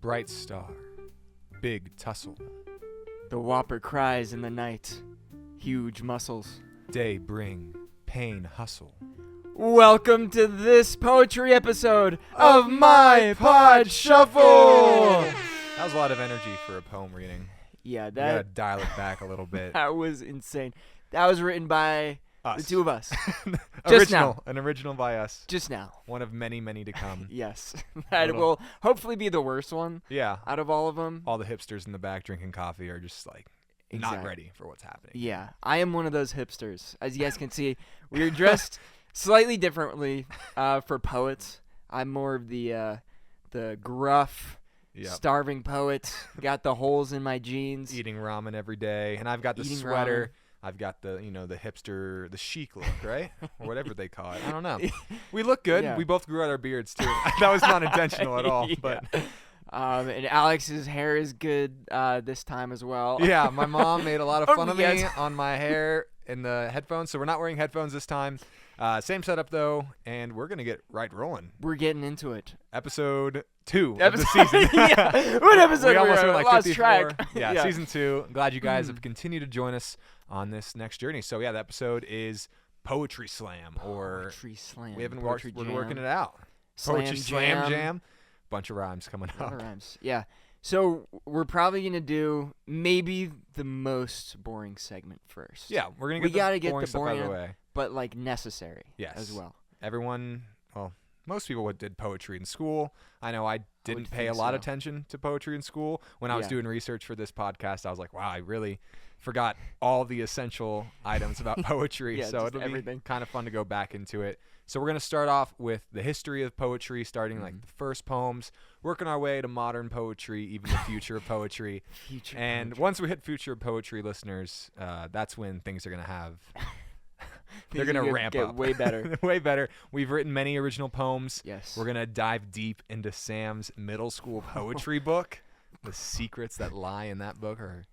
bright star, big tussle. The whopper cries in the night, huge muscles. Day bring, pain hustle. Welcome to this poetry episode of My Pod Shuffle! That was a lot of energy for a poem reading. Yeah, You gotta that dial it back a little bit. that was insane. That was written by Us. the two of us. An original by us. Just now. One of many, many to come. Yes. That Little- will hopefully be the worst one Yeah. out of all of them. All the hipsters in the back drinking coffee are just like not Exactly. ready for what's happening. Yeah, I am one of those hipsters. As you guys can see, we are dressed slightly differently for poets. I'm more of the gruff, Yep. starving poet. Got the holes in my jeans. Eating ramen every day, and I've got the Eating sweater. I've got the the hipster, the chic look, right? Or whatever they call it. I don't know. We look good. Yeah. We both grew out our beards too. That was not intentional at all, Yeah. but And Alex's hair is good this time as well. yeah, my mom made a lot of fun of me Yes. on my hair in the headphones, so we're not wearing headphones this time. Same setup though, and we're gonna get right rolling. We're getting into it. Episode 2 of the season. Yeah. What episode? We almost were went like lost 54. track. Yeah, season 2. I'm glad you guys have continued to join us on this next journey. So yeah, the episode is Poetry Slam, or Poetry slam. we haven't Poetry we're jam. working it out. Slam Poetry Slam Jam. Bunch of rhymes coming A lot up. of rhymes. Yeah. So we're probably gonna do maybe the most boring segment first. Yeah, we're gonna We get gotta the get boring the stuff out of the boring way. but like necessary. Yes. As well. Everyone, well, most people did poetry in school. I know I didn't pay a think lot so. of attention to poetry in school. When I was Yeah. doing research for this podcast, I was like, wow, I really forgot all the essential items about poetry. Yeah, so just it'll everything. be kind of fun to go back into it. So we're going to start off with the history of poetry, starting like the first poems, working our way to modern poetry, even the future of poetry. Future. And poetry. once we hit future of poetry, listeners, that's when things are going to have they're Things are going to ramp get up. way better. Way better. We've written many original poems. Yes. We're going to dive deep into Sam's middle school poetry book. The secrets that lie in that book are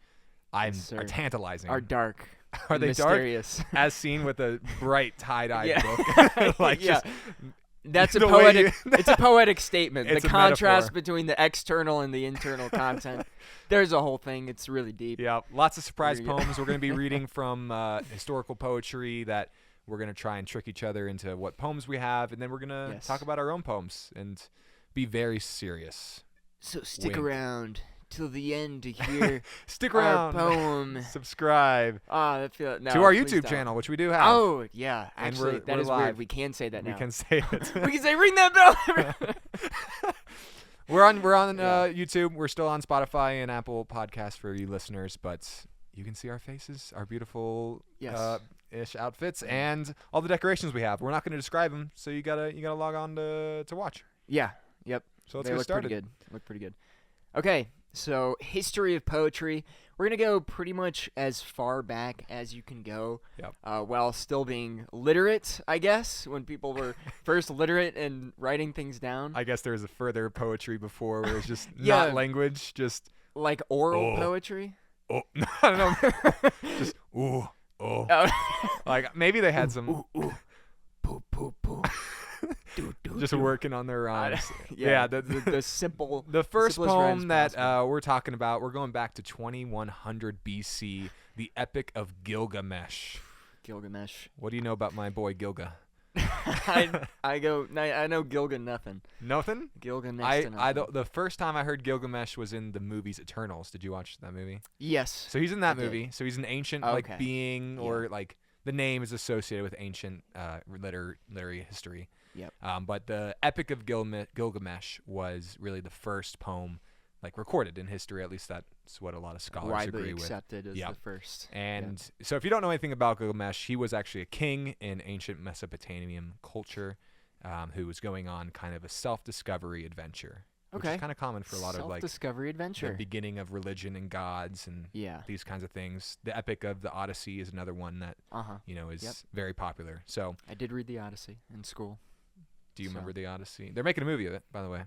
sir. tantalizing. Are dark. Are they mysterious. dark? As seen with a bright tie-dyed Yeah. book. Like Yeah. just That's a the way poetic. you- It's a poetic statement. It's The a contrast metaphor. between the external and the internal content. There's a whole thing. It's really deep. Yeah, lots of surprise Here you go. poems. We're going to be reading from historical poetry that we're going to try and trick each other into what poems we have, and then we're going to Yes. talk about our own poems and be very serious. So stick Wink. around till the end to hear Stick our around. poem. Subscribe Ah, that feel no, to our please YouTube don't. channel, which we do have. Oh yeah, And actually we're that is live. weird. We can say that we now. can say it. We can say ring that bell. We're on Yeah. YouTube. We're still on Spotify and Apple Podcasts for you listeners, but you can see our faces, our beautiful Yes. ish outfits, and all the decorations we have. We're not going to describe them, so you gotta log on to watch. Yeah. Yep. So let's They get look started. pretty good. Look pretty good. Okay, so history of poetry. We're gonna go pretty much as far back as you can go, Yep. while still being literate. I guess when people were first literate and writing things down, I guess there was a further poetry before where it's just Yeah. not language, just like oral Oh. poetry. I don't know, just ooh, oh. Oh. Like maybe they had some Ooh, ooh. Poo, poo, poo. Do, do, just do. working on their rhymes. Yeah, the the simple. The first simplest rhymes poem that possible. we're talking about, we're going back to 2100 BC, the Epic of Gilgamesh. Gilgamesh. What do you know about my boy Gilga? I know Gilga nothing. Nothing? Gilga next to nothing. The first time I heard Gilgamesh was in the movies Eternals. Did you watch that movie? Yes. So he's in that I did. movie. So he's an ancient Okay. like being, or Yeah. like the name is associated with ancient literary history. Yep. But the Epic of Gilgamesh was really the first poem like recorded in history. At least that's what a lot of scholars Widely agree with. accepted as Yep. the first. And so if you don't know anything about Gilgamesh, he was actually a king in ancient Mesopotamian culture who was going on kind of a self-discovery adventure, which Okay. is kind of common for a lot of like self-discovery the adventure. beginning of religion and gods and Yeah. these kinds of things. The Epic of the Odyssey is another one that, Uh-huh. is Yep. very popular. So I did read the Odyssey in school. do you So- remember the Odyssey? They're making a movie of it, by the way.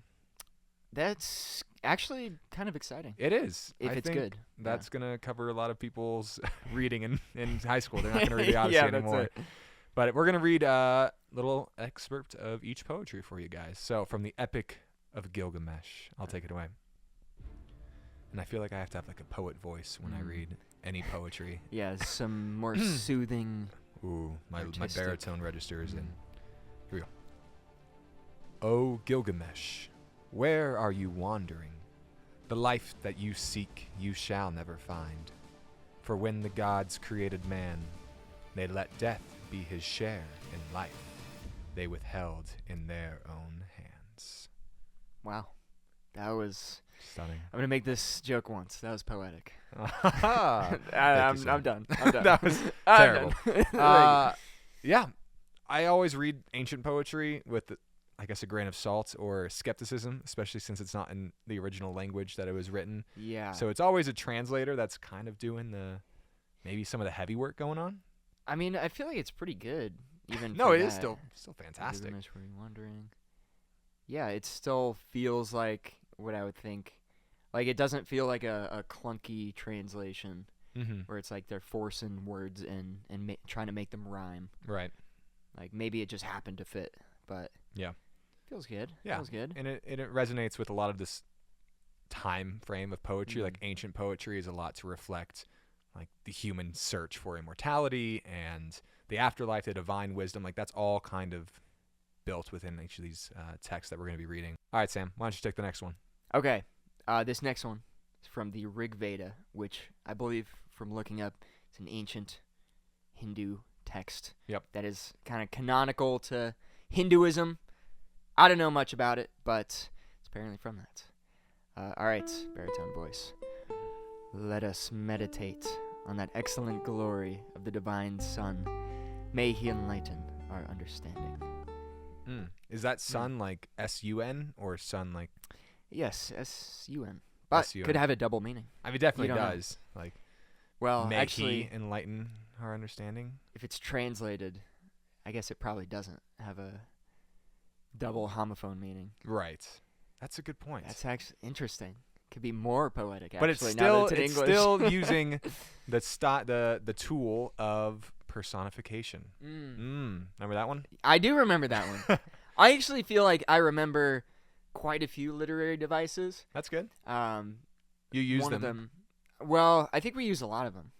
That's actually kind of exciting. It is. If I it's think good. That's going to cover a lot of people's reading in high school. They're not going to read the Odyssey Yeah, that's anymore. it. But we're going to read a little excerpt of each poetry for you guys. So from the Epic of Gilgamesh, I'll take it away. And I feel like I have to have like a poet voice when I read any poetry. Yeah, some more soothing. Ooh, my Artistic. baritone register is in. Here we go. O Gilgamesh, where are you wandering? The life that you seek you shall never find. For when the gods created man, they let death be his share in life. They withheld in their own hands. Wow, that was. Stunning. I'm gonna make this joke once. That was poetic. Thank you, I'm Sam. done. I'm done. That was I'm terrible. done. Yeah, I always read ancient poetry with, I guess, a grain of salt or skepticism, especially since it's not in the original language that it was written. Yeah. So it's always a translator that's kind of doing maybe some of the heavy work going on. I mean, I feel like it's pretty good. Even No, for it is that. still fantastic. Gilgamesh, were you wondering? Yeah, it still feels like what I would think. Like, it doesn't feel like a clunky translation Mm-hmm. where it's like they're forcing words in and trying to make them rhyme. Right. Like, maybe it just happened to fit, but Yeah. feels good. Yeah. Feels good. And it resonates with a lot of this time frame of poetry. Like Mhm. ancient poetry is a lot to reflect like the human search for immortality and the afterlife, the divine wisdom. Like that's all kind of built within each of these texts that we're going to be reading. All right, Sam, why don't you take the next one? Okay, this next one is from the Rig Veda, which I believe, from looking up, it's an ancient Hindu text. Yep. That is kind of canonical to Hinduism. I don't know much about it, but it's apparently from that. All right, baritone voice. Let us meditate on that excellent glory of the divine sun. May he enlighten our understanding. Is that sun like S-U-N or sun like? Yes, S-U-N. But S-U-N. could have a double meaning. I mean, it definitely don't know. does. Like, Well, may actually, he enlighten our understanding. if it's translated, I guess it probably doesn't have a double homophone meaning. Right. That's a good point. That's actually interesting. Could be more poetic, actually. But it's now still that it's English. still using the tool of personification. Remember that one? I do remember that one. I actually feel like I remember quite a few literary devices. That's good. Um, You use one them, of them. Well, I think we use a lot of them,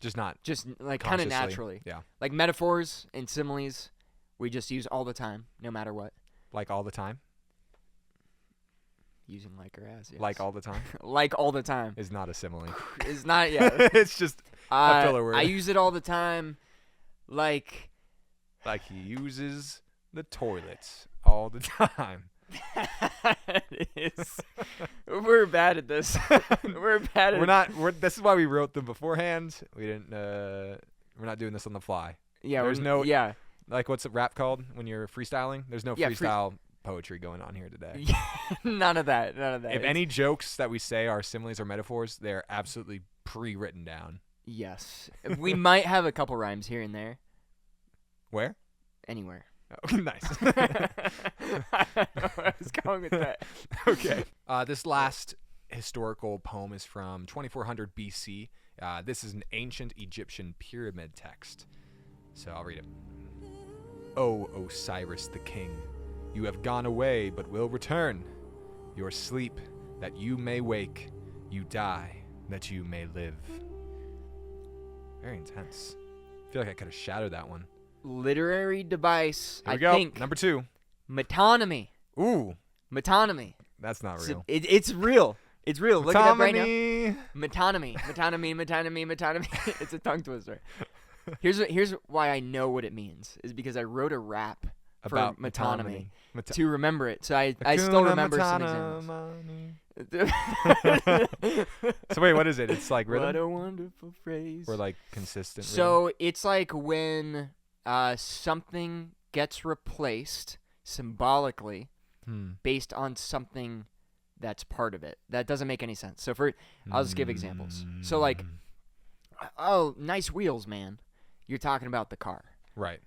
just not just like kind of consciously. naturally. Yeah, Like metaphors and similes, we just use all the time, no matter what. like all the time. Using like or as. Yes. Like all the time Like all the time. is not a simile. It's not. Yeah. It's just filler word. I use it all the time. Like. like he uses the toilet all the time. It is. We're bad at this. We're bad at. We're not. This is why we wrote them beforehand. We didn't. We're not doing this on the fly. Yeah. there's no- Yeah. Like what's a rap called when you're freestyling? There's no Yeah, freestyle poetry going on here today. None of that. None of that. If It's- any jokes that we say are similes or metaphors, they're absolutely pre-written down. Yes. We might have a couple rhymes here and there. Where? Anywhere. Oh, nice. I don't know where I was going with that. Okay. This last historical poem is from 2400 BC. This is an ancient Egyptian pyramid text. So I'll read it. O Osiris the king, you have gone away but will return. Your sleep that you may wake, you die that you may live. Very intense. I feel like I could have shadowed that one. Literary device. Here we I go. think Number 2. metonymy. Ooh, Metonymy. that's not real. It's real. It's real. Look it up right now. Metonymy. Metonymy. It's a tongue twister. Here's why I know what it means. Is because I wrote a rap for About metonymy Meta- to remember it. So I still Hakuna remember some Matana. examples. So wait, what is it? It's like What rhythm a wonderful phrase. or like consistent. So it's like when something gets replaced symbolically rhythm? based on something that's part of it. That doesn't make any sense. So I'll just give examples. So like, oh, nice wheels, man. You're talking about the car. right.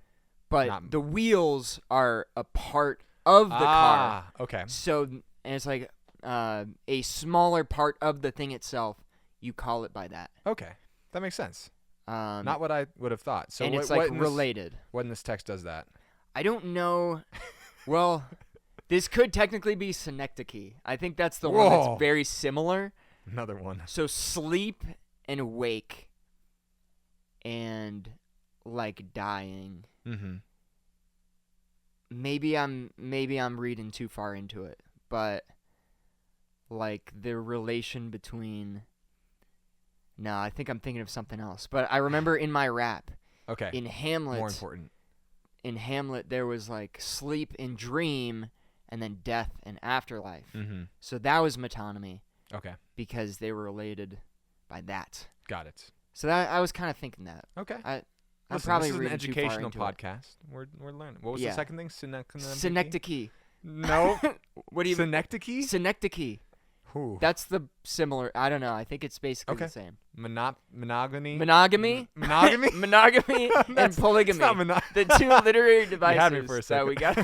But Not- the wheels are a part of the car. Okay. So, and it's like a smaller part of the thing itself. You call it by that. Okay. That makes sense. Not Not what I would have thought. So and what, it's like what in this- related. what in this text does that? I don't know. Well, this could technically be synecdoche. I think that's the one Whoa. that's very similar. Another one. So sleep and wake and like dying. Mm-hmm. Maybe I'm reading too far into it, but like the relation between. No, I think I'm thinking of something else. But I remember in my rap, Okay. in Hamlet, More important. there was like sleep and dream, and then death and afterlife. Mm-hmm. So that was metonymy Okay. because they were related by that. Got it. So that I was kind of thinking that. Okay. I'm Listen, probably this is an reading too far educational into it. podcast. We're learning. What was Yeah. the second thing? Synecdoche. No. What do you Synecdoche? Synecdoche. Who? That's the similar. I don't know. I think it's basically Okay. the same. Monogamy? Monogamy. Monogamy? Monogamy and That's- polygamy. It's not The two literary devices had me for a that we got.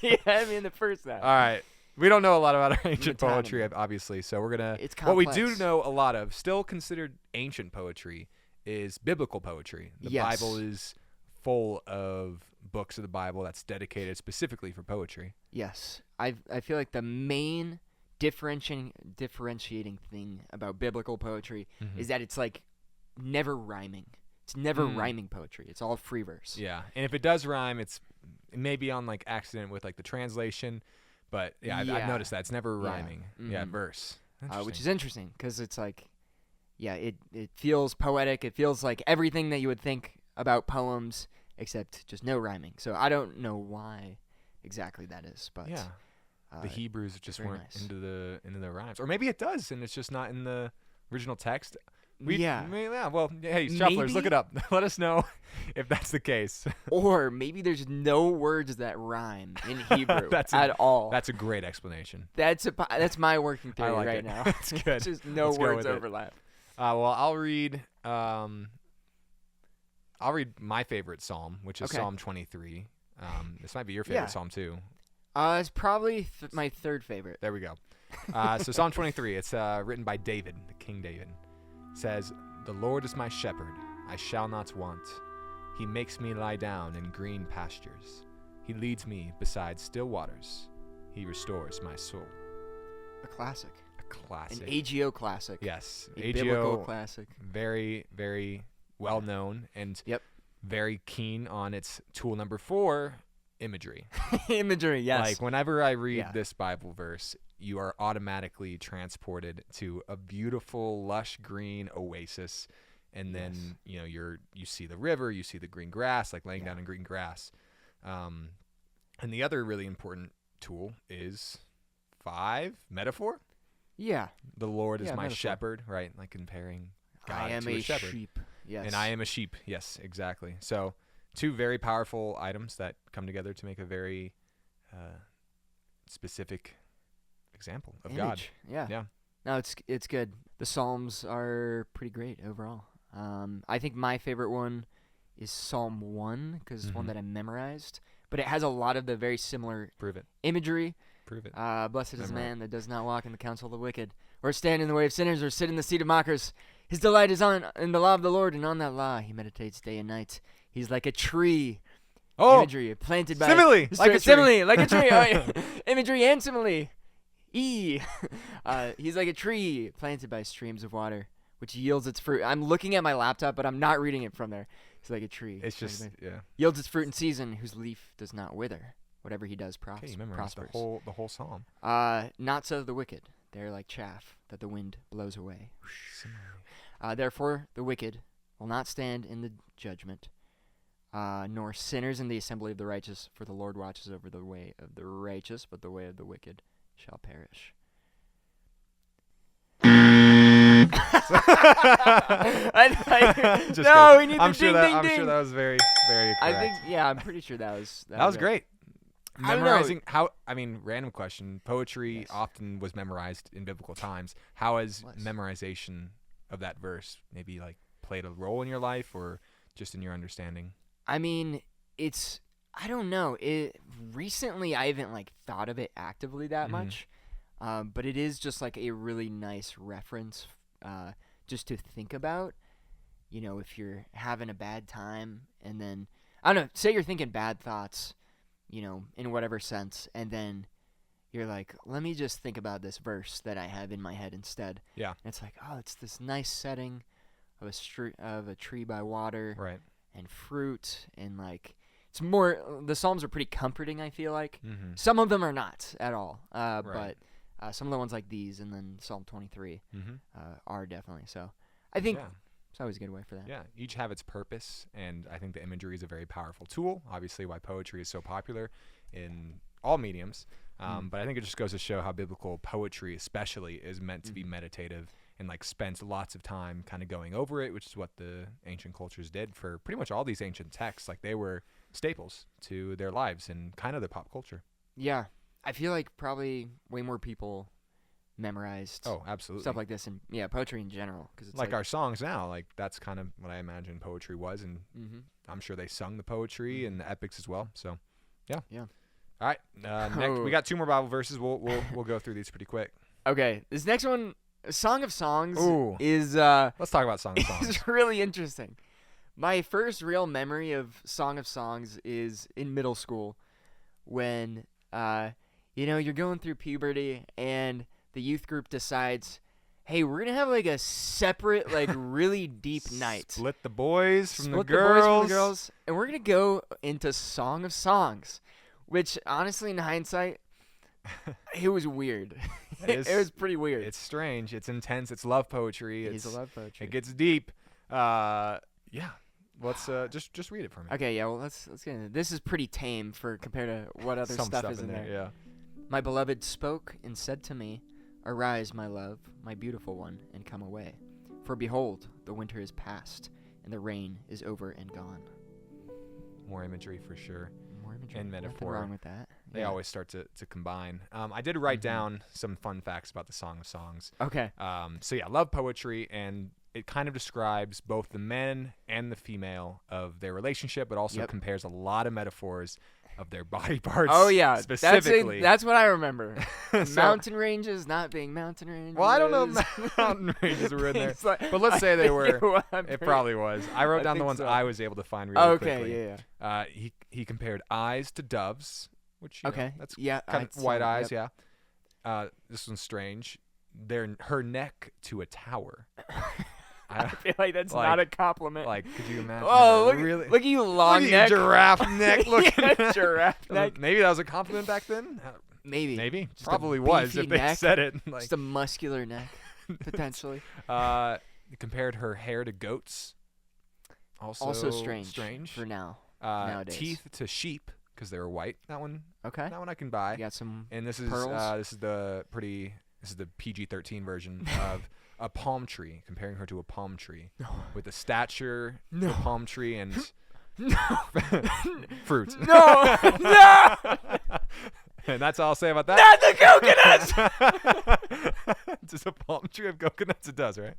You had me in the first half. All right. We don't know a lot about ancient Metonymy. poetry, obviously, so we're going to... It's What we do complex. know a lot of, still considered ancient poetry, is biblical poetry. The Yes. Bible is full of books of the Bible that's dedicated specifically for poetry. Yes, I feel like the main differentiating thing about biblical poetry Mhm. is that it's like never rhyming. It's never Mm. rhyming poetry. It's all free verse. Yeah, and if it does rhyme, it may be on like accident with like the translation, but yeah, I've Yeah. noticed that it's never Yeah. rhyming. Yeah, Mhm. verse, Which is interesting because it's like, yeah, it feels poetic. It feels like everything that you would think about poems, except just no rhyming. So I don't know why exactly that is, but yeah. The Hebrews just very weren't nice. into the rhymes, or maybe it does, and it's just not in the original text. yeah. Yeah. Well, hey, shufflers, look Maybe- it up. Let us know if that's the case. Or maybe there's no words that rhyme in Hebrew That's at all. That's a great explanation. That's my working theory like right it. now. That's good. Just no Let's go words with it. overlap. Well, I'll read my favorite psalm, which is Okay. Psalm 23. This might be your favorite Yeah. psalm too. It's probably my third favorite. There we go. So Psalm 23, it's written by David, King David. It says, "The Lord is my shepherd, I shall not want. He makes me lie down in green pastures. He leads me beside still waters. He restores my soul." A classic. A classic. An AGO classic. Yes, A biblical AGO, classic. very, very well known and Yep. very keen on its tool number 4, imagery. Imagery, yes. Like whenever I read Yeah. this Bible verse, you are automatically transported to a beautiful, lush green oasis, and then Yes. you see the river, you see the green grass, like laying Yeah. down in green grass. And the other really important tool is 5, metaphor. Yeah. The Lord is Yeah, my metaphor. shepherd, right? Like comparing God I am to a shepherd. sheep. Yes. And I am a sheep. Yes, exactly. So 2 very powerful items that come together to make a very specific example of God. Image. Yeah. Yeah. No, it's good. The Psalms are pretty great overall. I think my favorite one is Psalm 1 because it's one Mhm. that I memorized, but it has a lot of the very similar Prove it. imagery. Prove it. Blessed is the Memorize. man that does not walk in the counsel of the wicked, or stand in the way of sinners, or sit in the seat of mockers. His delight is in the law of the Lord, and on that law he meditates day and night. He's like a tree. Oh, Imagery planted by simile, like a tree. simile, like a tree. Oh, yeah. Imagery and simile. He's like a tree planted by streams of water, which yields its fruit. I'm looking at my laptop, but I'm not reading it from there. He's like a tree. it's planted just by- yeah. yields its fruit in season, whose leaf does not wither. Whatever he does Okay, you memorized prospers. the whole psalm. Not so the wicked. They're like chaff that the wind blows away. Therefore, the wicked will not stand in the judgment, nor sinners in the assembly of the righteous. For the Lord watches over the way of the righteous, but the way of the wicked shall perish. Just No, kidding. we need I'm the sure ding, that ding, I'm ding. sure that was very very correct. I think, yeah, I'm pretty sure that was that was great. I don't know. Memorizing random question. Poetry Yes. often was memorized in biblical times. How has Was. memorization of that verse maybe like played a role in your life or just in your understanding? I mean, I don't know. Recently, I haven't like thought of it actively that Mhm. much, but it is just like a really nice reference, just to think about. You know, if you're having a bad time, and then I don't know, say you're thinking bad thoughts, you know, in whatever sense, and then you're like, let me just think about this verse that I have in my head instead. Yeah. And it's like, oh, it's this nice setting of a tree by water Right. and fruit, and like it's more. The Psalms are pretty comforting, I feel like. Mm-hmm. Some of them are not at all, Right. but some of the ones like these, and then Psalm 23, Mm-hmm. are definitely. So I think Yeah. it's always a good way for that. Yeah, each have its purpose, and I think the imagery is a very powerful tool. Obviously, why poetry is so popular in all mediums. But I think it just goes to show how biblical poetry, especially, is meant to be meditative and like spends lots of time kind of going over it, which is what the ancient cultures did for pretty much all these ancient texts. Like they were staples to their lives and kind of their pop culture. Yeah, I feel like probably way more people memorized Oh, absolutely. stuff like this, and poetry in general, because it's like our songs now, like that's kind of what I imagine poetry was, and Mm-hmm. I'm sure they sung the poetry and the epics as well. So, yeah. Yeah. All right. Next, we got 2 more Bible verses. We'll go through these pretty quick. Okay, this next one, Song of Songs, Ooh. is Let's talk about Song of Songs. is really interesting. My first real memory of Song of Songs is in middle school, when you're going through puberty and the youth group decides, hey, we're gonna have like a separate, like really deep night. Split the boys from Split the the girls. boys from the girls, and we're gonna go into Song of Songs, which honestly, in hindsight, it was weird. It It was pretty weird. It's strange. It's intense. It's love poetry. It is a love poetry. It gets deep. Yeah. Let's just read it for me. Okay, yeah. Well, let's get into it. This is pretty tame compared to what other Some stuff is in there. Yeah. My beloved spoke and said to me, "Arise, my love, my beautiful one, and come away. For behold, the winter is past, and the rain is over and gone." More imagery for sure. More imagery. And Nothing metaphor. wrong with that. They Yeah. always start to combine. I did write Mhm. down some fun facts about the Song of Songs. Okay. So yeah, love poetry, and it kind of describes both the men and the female of their relationship, but also Yep. compares a lot of metaphors of their body parts. Oh yeah, specifically. That's what I remember. So- Mountain ranges not being mountain ranges. Well, I don't know if mountain ranges were in there, Things like- but let's say they I were. think it was. It probably was. I wrote I down the think ones so. I was able to find really Okay, quickly. yeah. He compared eyes to doves, which you know, Okay. that's Yeah. kind I'd of white say- eyes. yep. Yeah. This one's strange. Her neck to a tower. I feel like that's Like- not a compliment. Like, could you imagine? oh, that? look, Really? look at you, Look long at neck. your giraffe neck looking. Yeah, giraffe neck. Maybe that was a compliment back then. Maybe. Maybe. Just a Probably was beefy if they neck. said it. Like, Just a muscular neck, potentially. compared her hair to goats. Also strange. For now. nowadays. Teeth to sheep because they were white. That one Okay. I can buy. You got some. And this is pearls? this is the PG-13 version of a palm tree, comparing her to a palm tree with the stature of No. a palm tree and No. fruit. No. No. And that's all I'll say about that. Not the coconuts. Does a palm tree have coconuts? It does, right?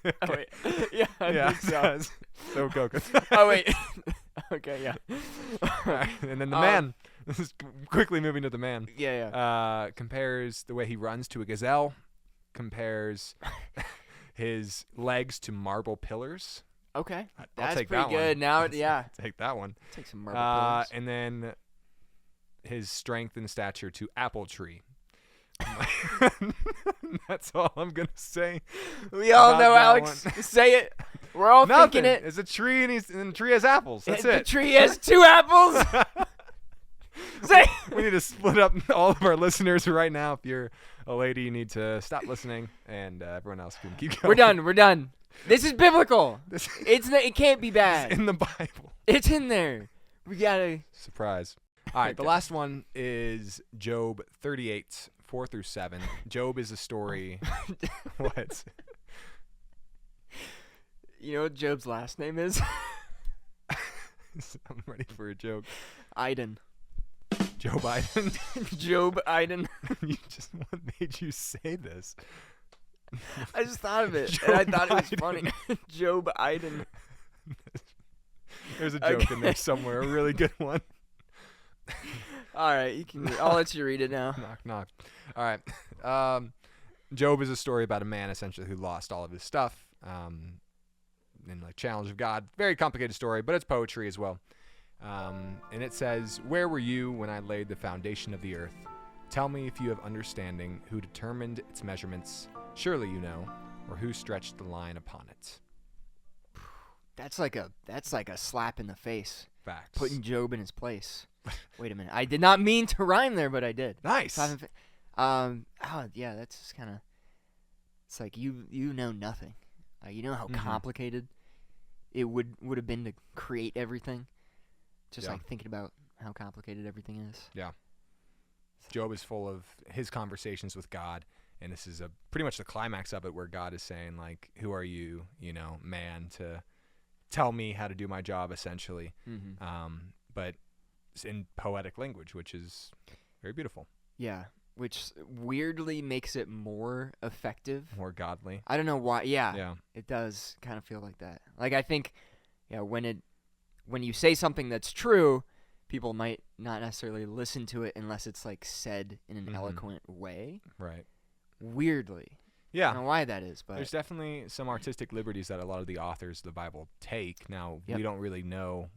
Oh wait. Yeah. I Yeah, think it so. does. So coconuts. Oh wait. Okay. Yeah. Alright, and then the Um, man. This is quickly moving to the man. Yeah. Compares the way he runs to a gazelle. Compares his legs to marble pillars. Okay. I'll That's take pretty that good. one. Now, Let's yeah. Take that one. Take some marble pills. And then his strength and stature to apple tree. That's all I'm gonna say. We all about know, that Alex. one. Say it. We're all Nothing. thinking it. It's a tree, and the tree has apples. That's The it. tree has 2 apples. Say. We need to split up all of our listeners right now. If you're a lady, you need to stop listening, and everyone else can keep going. We're done. This is biblical. This It can't be is bad. in the Bible. It's in there. We gotta. Surprise. All right, the Okay. last one is Job 38, 4 through 7. Job is a story. What? You know what Job's last name is? I'm ready for a joke. Iden. Joe Biden. Job Iden. What made you say this? I just thought of it, and I Joe thought it was Biden. funny. Job Iden. There's a joke in there Okay. somewhere, a really good one. All right, you can. I'll let you read it now. Knock, knock. All right. Job is a story about a man essentially who lost all of his stuff in like challenge of God. Very complicated story, but it's poetry as well. And it says, "Where were you when I laid the foundation of the earth? Tell me if you have understanding, who determined its measurements. Surely you know, or who stretched the line upon it. That's like a slap in the face. Facts. Putting Job in his place. Wait a minute. I did not mean to rhyme there, but I did. Nice. Yeah, that's just kind of. It's like you know nothing. You know how Mhm. complicated it would have been to create everything. Just Yeah. like thinking about how complicated everything is. Job is full of his conversations with God, and this is pretty much the climax of it, where God is saying, like, who are you, man, to tell me how to do my job, essentially. Mm-hmm. But it's in poetic language, which is very beautiful, Yeah, which weirdly makes it more effective. more godly. I don't know why. Yeah. It does kind of feel like that. Like I think, when you say something that's true, people might not necessarily listen to it unless it's like said in an Mhm. eloquent way. Right. Weirdly, I Yeah. don't know why that is, but There's definitely some artistic liberties that a lot of the authors of the Bible take. Now, Yep. we don't really know.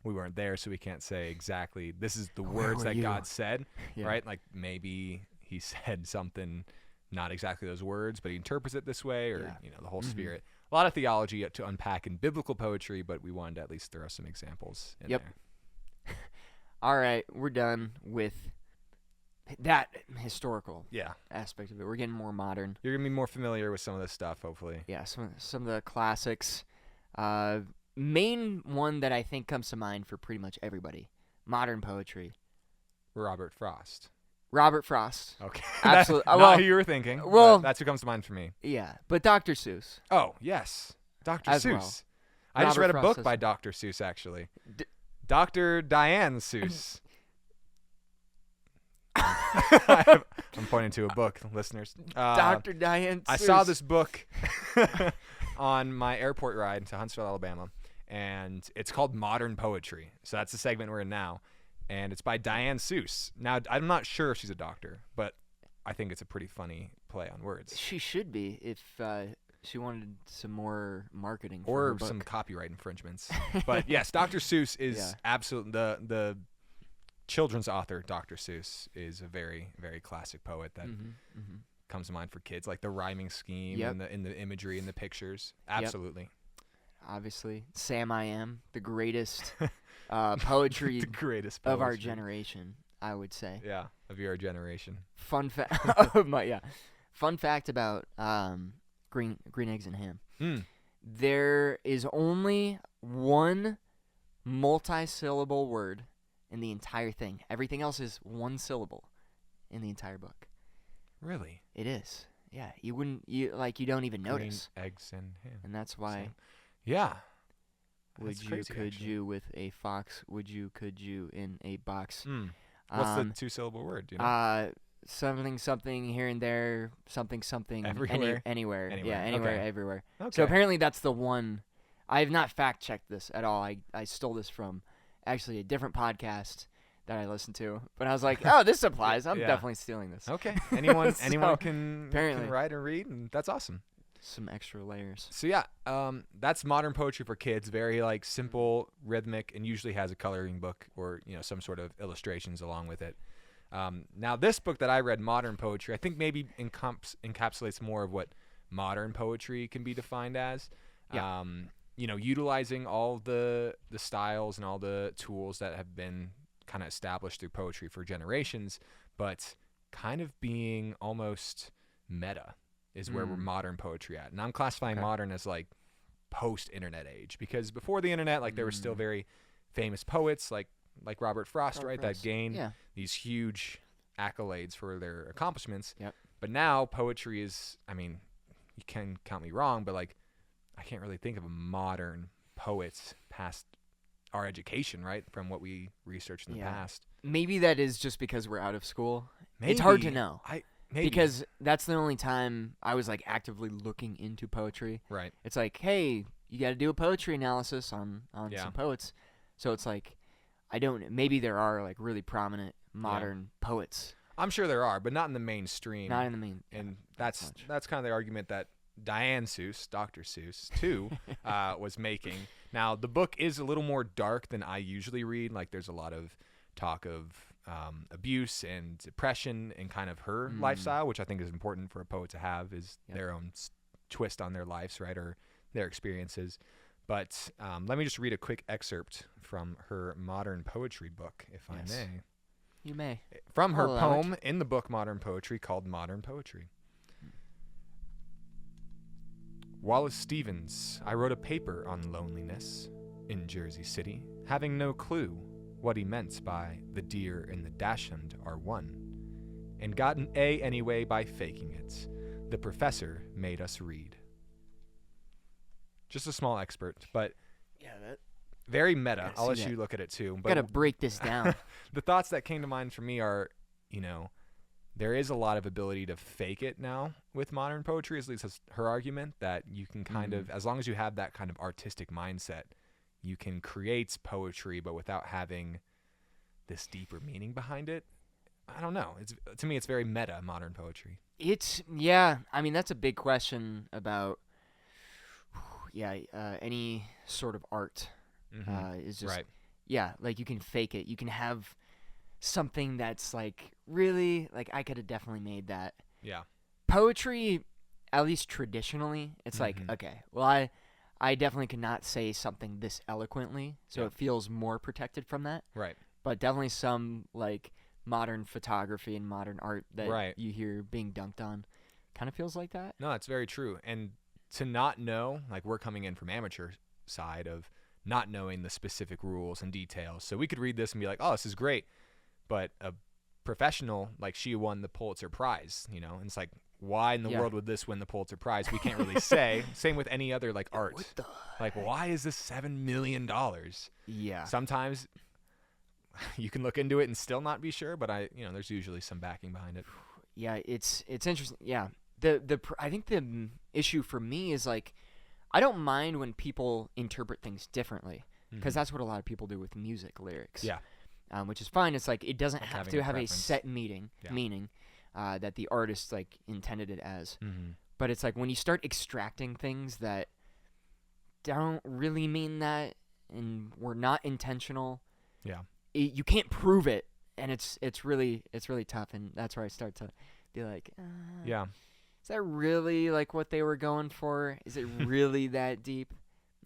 We weren't there, so we can't say exactly this is the Where words were that you? God said, Yeah. right? Like maybe he said something, not exactly those words, but he interprets it this way, or Yeah. the whole Mhm. spirit. A lot of theology to unpack in biblical poetry, but we wanted to at least throw some examples in Yep. there. All right, we're done with that historical Yeah, aspect of it. We're getting more modern. you're gonna be more familiar with some of this stuff, hopefully. Yeah, some of the classics. Main one that I think comes to mind for pretty much everybody, modern poetry. Robert Frost. Robert Frost. Okay. Absolute- Not well- who you were thinking. well- but that's who comes to mind for me. Yeah, but Dr. Seuss. Oh, yes. Dr. As Seuss. well. I just Robert read a Frost book as by well. Dr. Seuss, actually. D- Dr. Diane Seuss. I'm pointing to a book, listeners. Dr. Diane Seuss. I saw this book on my airport ride to Huntsville, Alabama, and it's called Modern Poetry. So that's the segment we're in now, and it's by Diane Seuss. Now, I'm not sure if she's a doctor, but I think it's a pretty funny play on words. She should be if she wanted some more marketing for her Or book. some copyright infringements. But yes, Dr. Seuss is Yeah. absolutely the children's author. Dr. Seuss is a very, very classic poet that comes to mind for kids, like the rhyming scheme Yep. and the imagery and the pictures. Absolutely. Obviously, Sam I Am, the greatest poetry The greatest of our poetry. generation, I would say. Yeah, of your generation. Fun fact. Fun fact about green eggs and ham. Mm. There is only one multi-syllable word in the entire thing. Everything else is one syllable in the entire book. Really? It is. Yeah, you don't even notice. Green eggs and ham. And that's why Same. Yeah. would That's you, crazy, could actually. you with a fox, would you, could you in a box. Mm. What's the two-syllable word? Do you know? Something here and there, something Everywhere? anywhere. Yeah, Anywhere, anywhere, okay. everywhere. Okay. So apparently that's the one. I have not fact checked this at all. I stole this from actually a different podcast that I listened to, but I was like, oh, this applies. I'm Yeah. definitely stealing this. Okay. Anyone So, anyone can apparently. write and read, and that's awesome. Some extra layers. So yeah, that's modern poetry for kids. Very like simple, rhythmic, and usually has a coloring book or some sort of illustrations along with it. Now this book that I read, Modern Poetry, I think maybe encapsulates more of what modern poetry can be defined as. Yeah. Utilizing all the styles and all the tools that have been kind of established through poetry for generations, but kind of being almost meta is where we're modern poetry at. And I'm classifying Okay. modern as like post-internet age, because before the internet, like there were still very famous poets like Robert Frost, Robert right? Frost. That gained Yeah. these huge accolades for their accomplishments. Yep. But now poetry is, you can count me wrong, but like I can't really think of a modern poet past our education, right? From what we researched in the Yeah. past. Maybe that is just because we're out of school. It's hard to Maybe. know. Maybe. Because that's the only time I was like actively looking into poetry. Right. It's like, hey, you got to do a poetry analysis on Yeah. some poets. So it's like, maybe there are like really prominent modern poets. I'm sure there are, but not in the mainstream. Not in the main. And much. that's kind of the argument that Diane Seuss, Dr. Seuss, too, was making. Now, the book is a little more dark than I usually read. Like, there's a lot of talk of abuse and depression and kind of her lifestyle, which I think is important for a poet to have, is their own twist on their lives, right, or their experiences. But let me just read a quick excerpt from her modern poetry book, if I may. You may. From her poem in the book Modern Poetry called Modern Poetry. Wallace Stevens, I wrote a paper on loneliness in Jersey City, having no clue what he meant by the deer and the dachshund are one, and got an A anyway by faking it. The professor made us read. Just a small excerpt, but very meta. I'll let you look at it too. But gotta break this down. The thoughts that came to mind for me are, there is a lot of ability to fake it now with modern poetry, at least that's her argument, that you can kind of, as long as you have that kind of artistic mindset, you can create poetry, but without having this deeper meaning behind it. I don't know. To me, it's very meta, modern poetry. I mean, that's a big question about, any sort of art is just, right. Like you can fake it. You can have something that's like really, like I could have definitely made that. Yeah. Poetry, at least traditionally, it's like, okay, well, I definitely cannot say something this eloquently, so it feels more protected from that. Right. But definitely some like modern photography and modern art that you hear being dunked on kind of feels like that. No, that's very true. And to not know, like we're coming in from amateur side of not knowing the specific rules and details. So we could read this and be like, oh, this is great. But a professional, like she won the Pulitzer Prize, and it's like, why in the world would this win the Pulitzer Prize? We can't really say. Same with any other like art. What the like, why is this $7 million? Yeah. Sometimes you can look into it and still not be sure, but there's usually some backing behind it. Yeah, it's interesting. Yeah. I think the issue for me is like, I don't mind when people interpret things differently, because that's what a lot of people do with music lyrics. Yeah. Which is fine. It's like it doesn't have to have a set meaning that the artist like intended it as. But it's like when you start extracting things that don't really mean that and were not intentional. Yeah. You can't prove it, and it's really tough, and that's where I start to be like, is that really like what they were going for? Is it really that deep?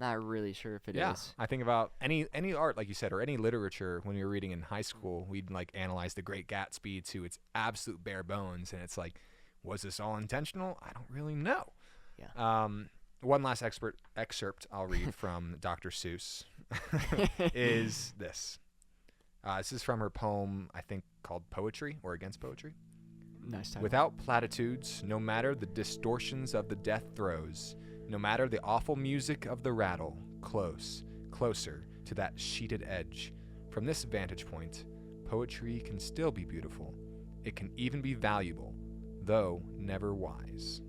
Not really sure if it is. Yeah, I think about any art, like you said, or any literature. When we were reading in high school, we'd like analyze The Great Gatsby to its absolute bare bones, and it's like, was this all intentional? I don't really know. Yeah. One last excerpt I'll read from Dr. Seuss is this. This is from her poem, I think, called Poetry or Against Poetry. Nice title. Without platitudes, no matter the distortions of the death throes, no matter the awful music of the rattle, closer to that sheeted edge. From this vantage point, poetry can still be beautiful. It can even be valuable, though never wise.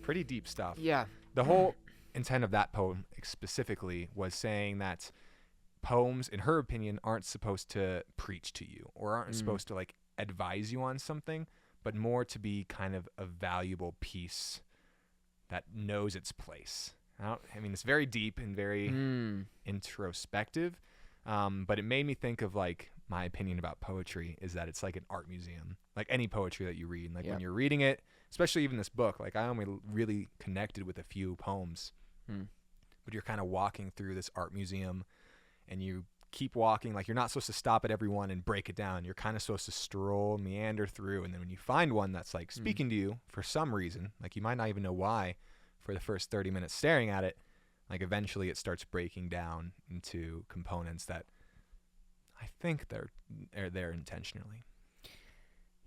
Pretty deep stuff. Yeah. The whole intent of that poem specifically was saying that poems, in her opinion, aren't supposed to preach to you or aren't supposed to like advise you on something, but more to be kind of a valuable piece that knows its place. I mean, it's very deep and very introspective, but it made me think of like my opinion about poetry is that it's like an art museum, like any poetry that you read. Like when you're reading it, especially even this book, like I only really connected with a few poems, but you're kind of walking through this art museum and you keep walking. Like you're not supposed to stop at every one and break it down. You're kind of supposed to stroll, meander through, and then when you find one that's like speaking to you for some reason, like you might not even know why, for the first 30 minutes staring at it, like eventually it starts breaking down into components that I think they're there intentionally.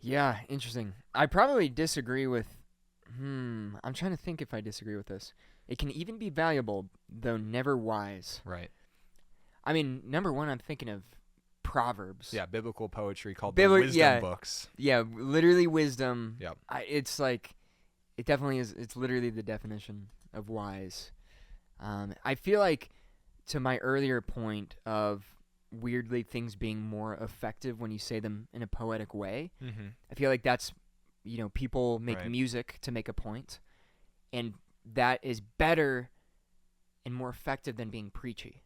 Yeah, interesting. I probably disagree with I'm trying to think if I disagree with this. It can even be valuable, though never wise. Right. I mean, number one, I'm thinking of Proverbs. Yeah, biblical poetry called the wisdom books. Yeah, literally wisdom. Yep. It's like, it definitely is. It's literally the definition of wise. I feel like, to my earlier point of weirdly things being more effective when you say them in a poetic way, I feel like that's, people make music to make a point, and that is better and more effective than being preachy.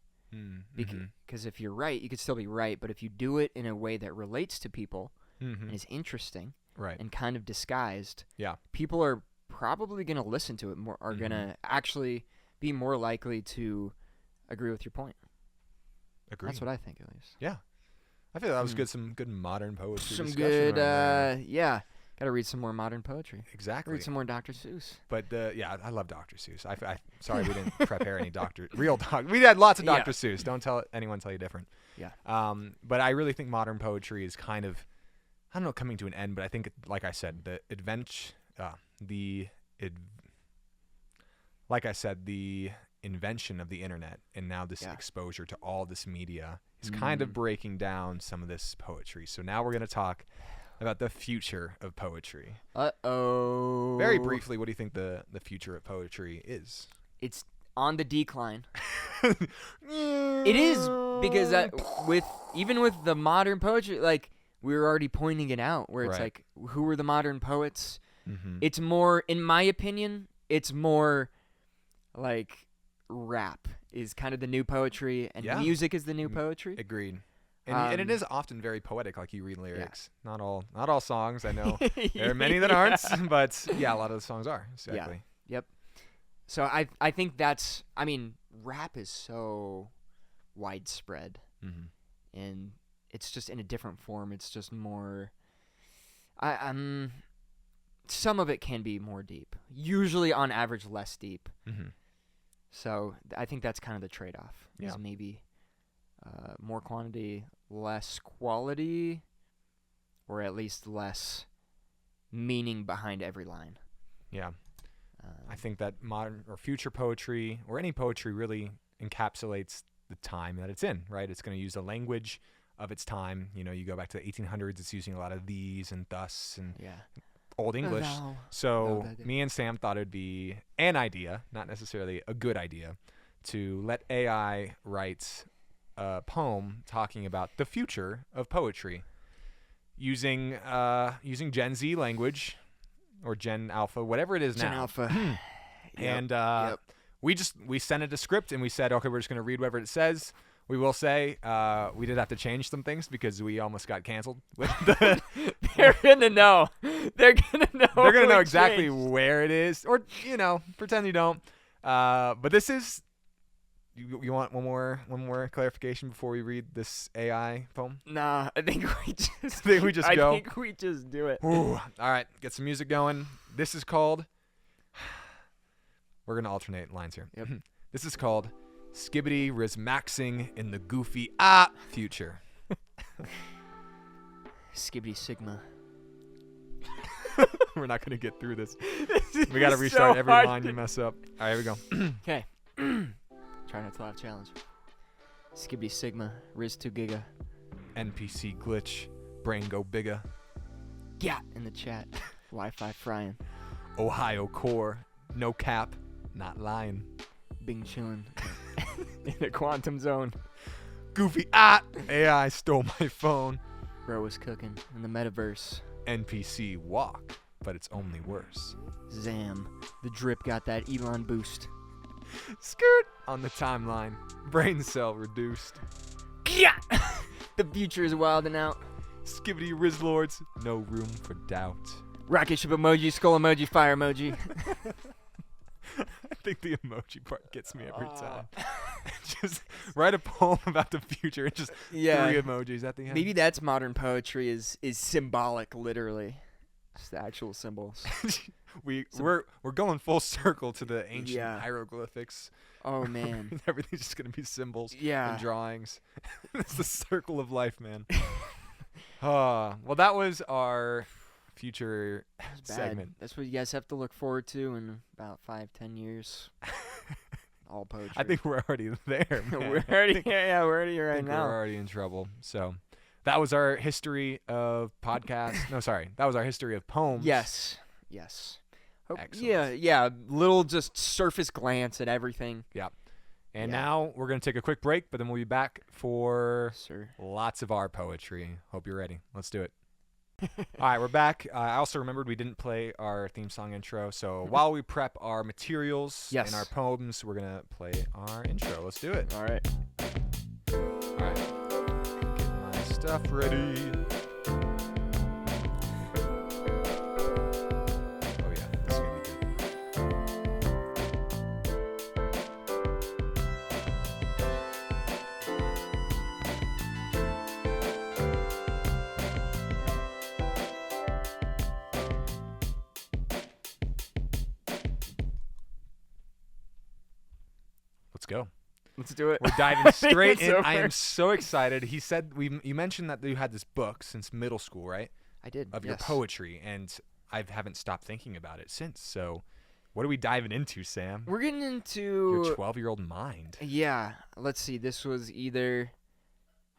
Because if you're right, you could still be right. But if you do it in a way that relates to people and is interesting Right. and kind of disguised, Yeah. people are probably going to listen to it more, are going to actually be more likely to agree with your point. Agreed. That's what I think, at least. Yeah. I feel that was good. Some good modern poetry. Some discussion good, around there. yeah. Got to read some more modern poetry. Exactly. Read some more Dr. Seuss. But yeah, I love Dr. Seuss. Sorry we didn't prepare any real doc. We had lots of Dr. Seuss. Don't anyone tell you different. Yeah. But I really think modern poetry is kind of, I don't know, coming to an end. But I think, like I said, the invention of the internet and now this exposure to all this media is kind of breaking down some of this poetry. So now we're going to talk about the future of poetry. Uh-oh. Very briefly, what do you think the future of poetry is? It's on the decline. It is, because even with the modern poetry, like, we were already pointing it out, where it's like, who were the modern poets? It's more, in my opinion, it's more like rap is kind of the new poetry, and music is the new poetry. Agreed. And it is often very poetic, like you read lyrics. Yeah. Not all songs, I know. There are many that aren't, but yeah, a lot of the songs are. Exactly. Yeah. Yep. So I think that's, I mean, rap is so widespread, and it's just in a different form. It's just more, some of it can be more deep. Usually, on average, less deep. So I think that's kind of the trade-off. Is maybe more quantity, less quality, or at least less meaning behind every line. Yeah. I think that modern or future poetry, or any poetry, really encapsulates the time that it's in, right? It's going to use the language of its time. You know, you go back to the 1800s, it's using a lot of these and thus and Old English. So me and Sam thought it'd be an idea, not necessarily a good idea, to let AI write a poem talking about the future of poetry using Gen Z language or Gen Alpha, whatever it is now. Gen Alpha. And we sent it a script and we said, okay, we're just going to read whatever it says. We will say we did have to change some things because we almost got canceled. They're gonna know. They're gonna know. They're gonna know exactly where it is, or pretend you don't. But this is. You want one more clarification before we read this AI poem? Nah, I think we just. Go. I think we just do it. Ooh, all right, get some music going. This is called. We're gonna alternate lines here. Yep. This is called Skibbity Rizmaxing in the Goofy Future. Skibbity Sigma. We're not gonna get through this. We gotta restart every line you mess up. All right, here we go. Okay. Try not to laugh challenge. Skibbity Sigma, Riz 2 Giga. NPC glitch, brain go bigger. Yeah, in the chat. Wi-Fi frying. Ohio core, no cap, not lying. Bing chillin'. In the quantum zone. Goofy AI stole my phone. Bro was cooking in the metaverse. NPC walk, but it's only worse. Zam, the drip got that Elon boost. Skirt on the timeline, brain cell reduced. Yeah, the future is wilding out. Skibbity Rizlords, no room for doubt. Rocket ship emoji, skull emoji, fire emoji. I think the emoji part gets me every time. Just write a poem about the future and just 3 emojis at the end. Maybe that's modern poetry is symbolic, literally. Just the actual symbols. We're going full circle to the ancient hieroglyphics. Oh man. Everything's just gonna be symbols and drawings. It's the circle of life, man. Well, that was our future segment. That's what you guys have to look forward to in about 5-10 years. All poetry. I think we're already there, man. We're already now. We're already in trouble. So that was our history of podcasts. No, sorry. That was our history of poems. Yes. Excellent. Yeah. Little just surface glance at everything. Yeah. And now we're going to take a quick break, but then we'll be back for lots of our poetry. Hope you're ready. Let's do it. All right, we're back. I also remembered we didn't play our theme song intro. So while we prep our materials and our poems, we're going to play our intro. Let's do it. All right. stuff ready. Oh yeah, this is gonna be good. Let's go. Let's do it. We're diving straight it's in. I over. am so excited. He said you mentioned that you had this book since middle school, right? I did. Of your yes. poetry, and I haven't stopped thinking about it since. So, what are we diving into, Sam? We're getting into Your 12-year-old mind. Yeah, let's see. This was either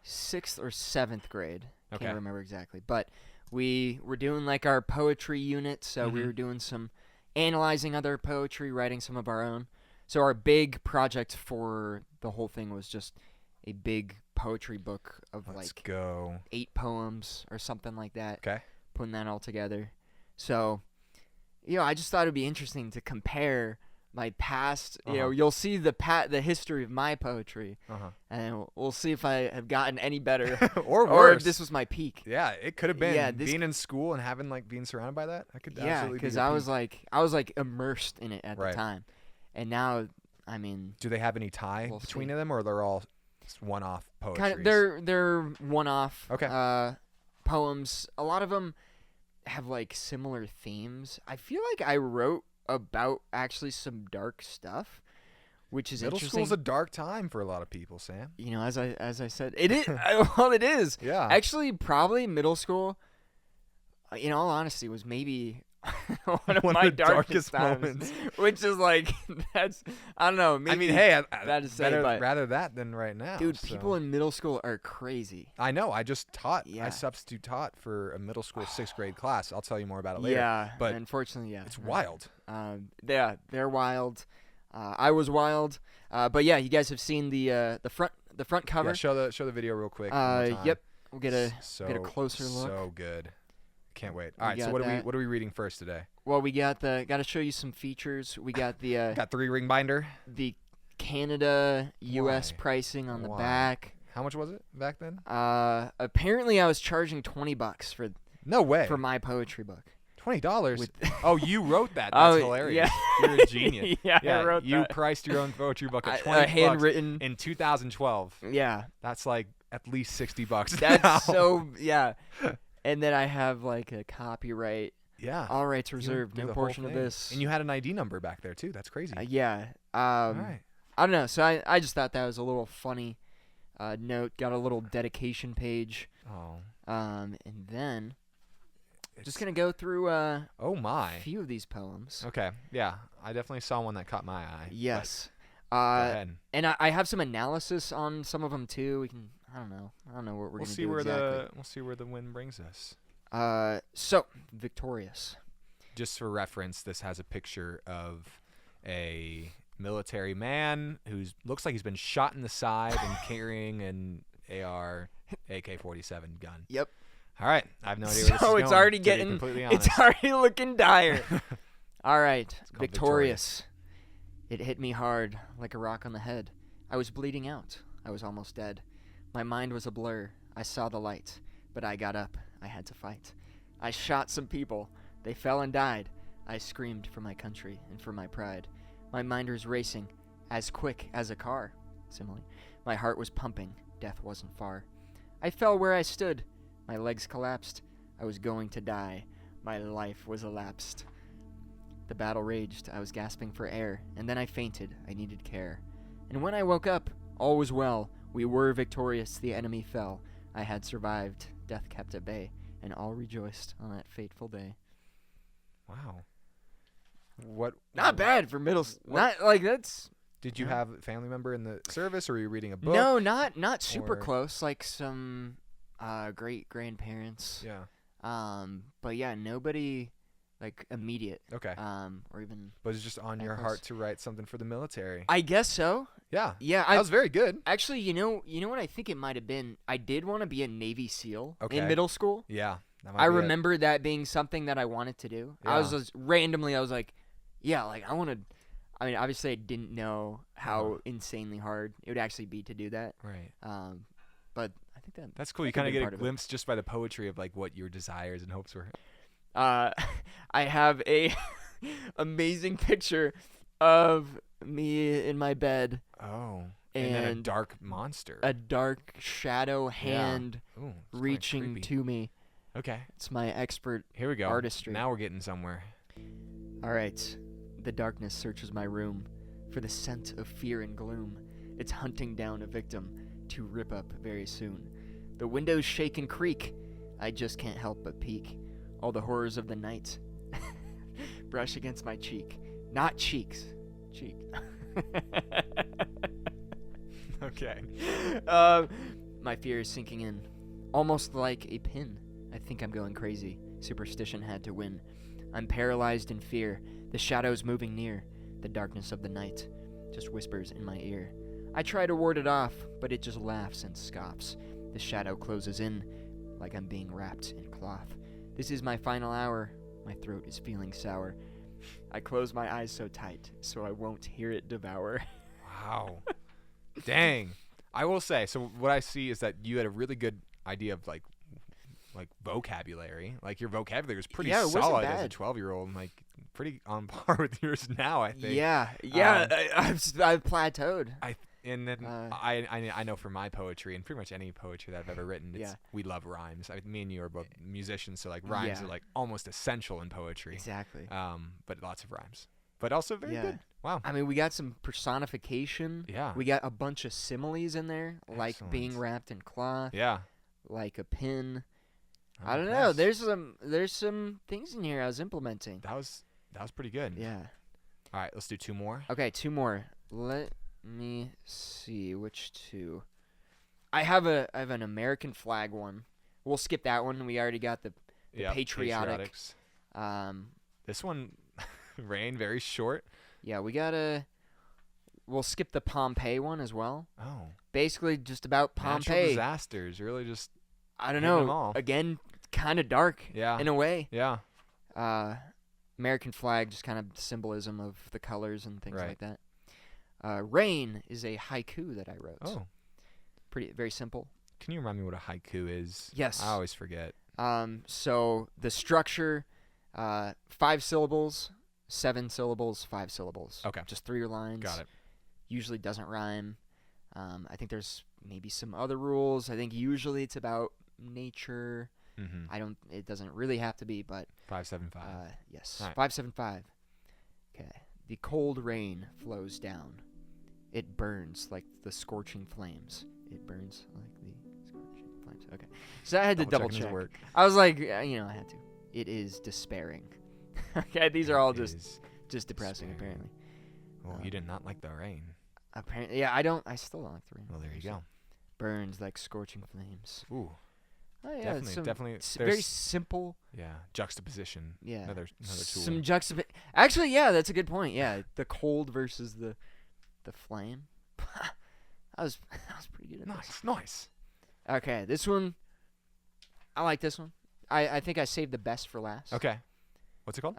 6th or 7th grade. Okay. Can't remember exactly. But we were doing like our poetry unit, so we Mhm. were doing some analyzing other poetry, writing some of our own. So our big project for the whole thing was just a big poetry book of Let's like go. 8 poems or something like that. Okay. Putting that all together. So, I just thought it'd be interesting to compare my past. Uh-huh. You'll see the history of my poetry, Uh-huh. and we'll see if I have gotten any better Or or worse. if this was my peak. Yeah, it could have been Yeah, this- being in school and having being surrounded by that. I could Yeah, absolutely be because your I peak. was like immersed in it at Right. the time, and now I mean, Do they have any tie We'll between see. them, or they're all just one-off poetry? kind of they're one-off Okay. poems. A lot of them have like similar themes. I feel like I wrote about actually some dark stuff, which is Middle interesting. school's a dark time for a lot of people, Sam. As I said, it is. Well, it is. Yeah. Actually, probably middle school, in all honesty, was maybe one of One my of the darkest times, moments. which is like, I don't know. Maybe, I mean, hey, bad to say, better, but- rather that than right now. dude, so. people in middle school are crazy. I know. I just taught. Yeah. I substitute taught for a middle school 6th grade class. I'll tell you more about it later. Yeah, but unfortunately, yeah, it's wild. They're wild. I was wild. But yeah, you guys have seen the front cover. Yeah, show the video real quick. one more time. Yep. We'll get a so, get a closer look. So good. Can't wait. We All right. So got what that. are we reading first today? Well, we got to show you some features. We got the Got 3-ring binder. the Canada U.S. Why? pricing on the Why? back. How much was it back then? Apparently I was charging $20 No way. for my poetry book. $20. With Oh, you wrote that. That's hilarious. Yeah. You're a genius. yeah, Yeah, I wrote you that. priced your own poetry book at $20 handwritten. in 2012. Yeah, That's like at least $60 that's now. so yeah. And then I have like a copyright, Yeah. all rights You went reserved, through no the whole portion of thing. this. And you had an ID number back there too. That's crazy. Yeah. All right. I don't know. So I just thought that was a little funny note. Got a little dedication page. Oh. And then just It's- gonna go through Oh a my. few of these poems. Okay. Yeah. I definitely saw one that caught my eye. but Yes. Go ahead. And I have some analysis on some of them too. We can. I don't know what we're We'll gonna see do where exactly. we'll see where the wind brings us. So victorious. Just for reference, this has a picture of a military man who's looks like he's been shot in the side and carrying an AR AK-47 gun. Yep. All right, I have no idea where this is So it's going, already to be getting. completely honest. It's already looking dire. All right, called victorious. It hit me hard like a rock on the head. I was bleeding out. I was almost dead. My mind was a blur. I saw the light, but I got up. I had to fight. I shot some people. They fell and died. I screamed for my country and for my pride. My mind was racing, as quick as a car. Simile. My heart was pumping. Death wasn't far. I fell where I stood. My legs collapsed. I was going to die. My life was elapsed. The battle raged. I was gasping for air, and then I fainted. I needed care. And when I woke up, all was well. We were victorious. The enemy fell. I had survived. Death kept at bay, and all rejoiced on that fateful day. Wow. What? Not bad for middle. What- Not like that's. Did you Yeah. have a family member in the service, or were you reading a book? No, not super or- close. Like some great grandparents. Yeah. But yeah, nobody like immediate. Okay. Or even. But it's just on that your close. heart to write something for the military. I guess so. Yeah. Yeah, That was very good. actually, you know what I think it might have been. I did want to be a Navy SEAL Okay. in middle school. Yeah. that might I be it. remember that being something that I wanted to do. I was Yeah. just randomly, I was like, yeah, like I want to. I mean, obviously, I didn't know how Uh-huh. insanely hard it would actually be to do that. Right. But think that That's cool. You that could kind of be get part a of it. glimpse just by the poetry of like what your desires and hopes were. I have a amazing picture of me in my bed Oh. And then a and dark monster. a dark shadow hand Ooh, it's kinda reaching creepy. to me. Okay. It's my expert Here we go. artistry. Now we're getting somewhere. All right. The darkness searches my room for the scent of fear and gloom. It's hunting down a victim to rip up very soon. The windows shake and creak. I just can't help but peek. All the horrors of the night brush against my cheek. Not cheeks. Cheek. Okay. My fear is sinking in, almost like a pin. I think I'm going crazy. Superstition had to win. I'm paralyzed in fear. The shadows moving near. The darkness of the night just whispers in my ear. I try to ward it off, but it just laughs and scoffs. The shadow closes in, like I'm being wrapped in cloth. This is my final hour. My throat is feeling sour. I close my eyes so tight, so I won't hear it devour. Wow. Dang. I will say, so what I see is that you had a really good idea of like vocabulary. Like your vocabulary is pretty Yeah, it wasn't solid as a bad. 12-year-old, like pretty on par with yours now, I think. Yeah, I've plateaued. And then I know for my poetry and pretty much any poetry that I've ever written, Yeah. we love rhymes. Me and you are both musicians, so like rhymes Yeah. are like almost essential in poetry. Exactly. But lots of rhymes, but also very Yeah. good. Wow. I mean, we got some personification. Yeah. We got a bunch of similes in there, like being Excellent. wrapped in cloth, Yeah. like a pin. I'm I don't know. impressed. There's some things in here I was implementing. That was pretty good. Yeah. All right, let's do two more. Okay, two more. Let me see which two. I have an American flag one. We'll skip that one. We already got the Yep, patriotic. patriotics. This one, rain, very short. Yeah, we'll skip the Pompeii one as well. Oh. Basically just about Natural Pompeii. disasters, really just. I don't hitting them know. all. Again, kind of dark Yeah. in a way. Yeah. American flag, just kind of symbolism of the colors and things Right. like that. Rain is a haiku that I wrote. Oh. Very simple. Can you remind me what a haiku is? Yes. I always forget. So the structure, 5 syllables, 7 syllables, 5 syllables. Okay. Just 3 lines. Got it. Usually doesn't rhyme. I think there's maybe some other rules. I think usually it's about nature. Mm-hmm. It doesn't really have to be, but 575. yes. Alright. 575. Okay. The cold rain flows down. It burns like the scorching flames. It burns like the scorching flames. Okay. So I had to double checking his check. work. I was like, I had to. It is despairing. Okay, these are all It just is depressing despairing. apparently. Well, you did not like the rain. Apparently, yeah, I still don't like the rain. Well, there you go. Burns like scorching flames. Ooh. Oh yeah, Definitely. very There's simple. yeah, juxtaposition. Yeah. Another tool. Some Actually, yeah, that's a good point. Yeah, the cold versus the flame. I was pretty good at this. Nice. Okay, this one. I like this one. I think I saved the best for last. Okay. What's it called?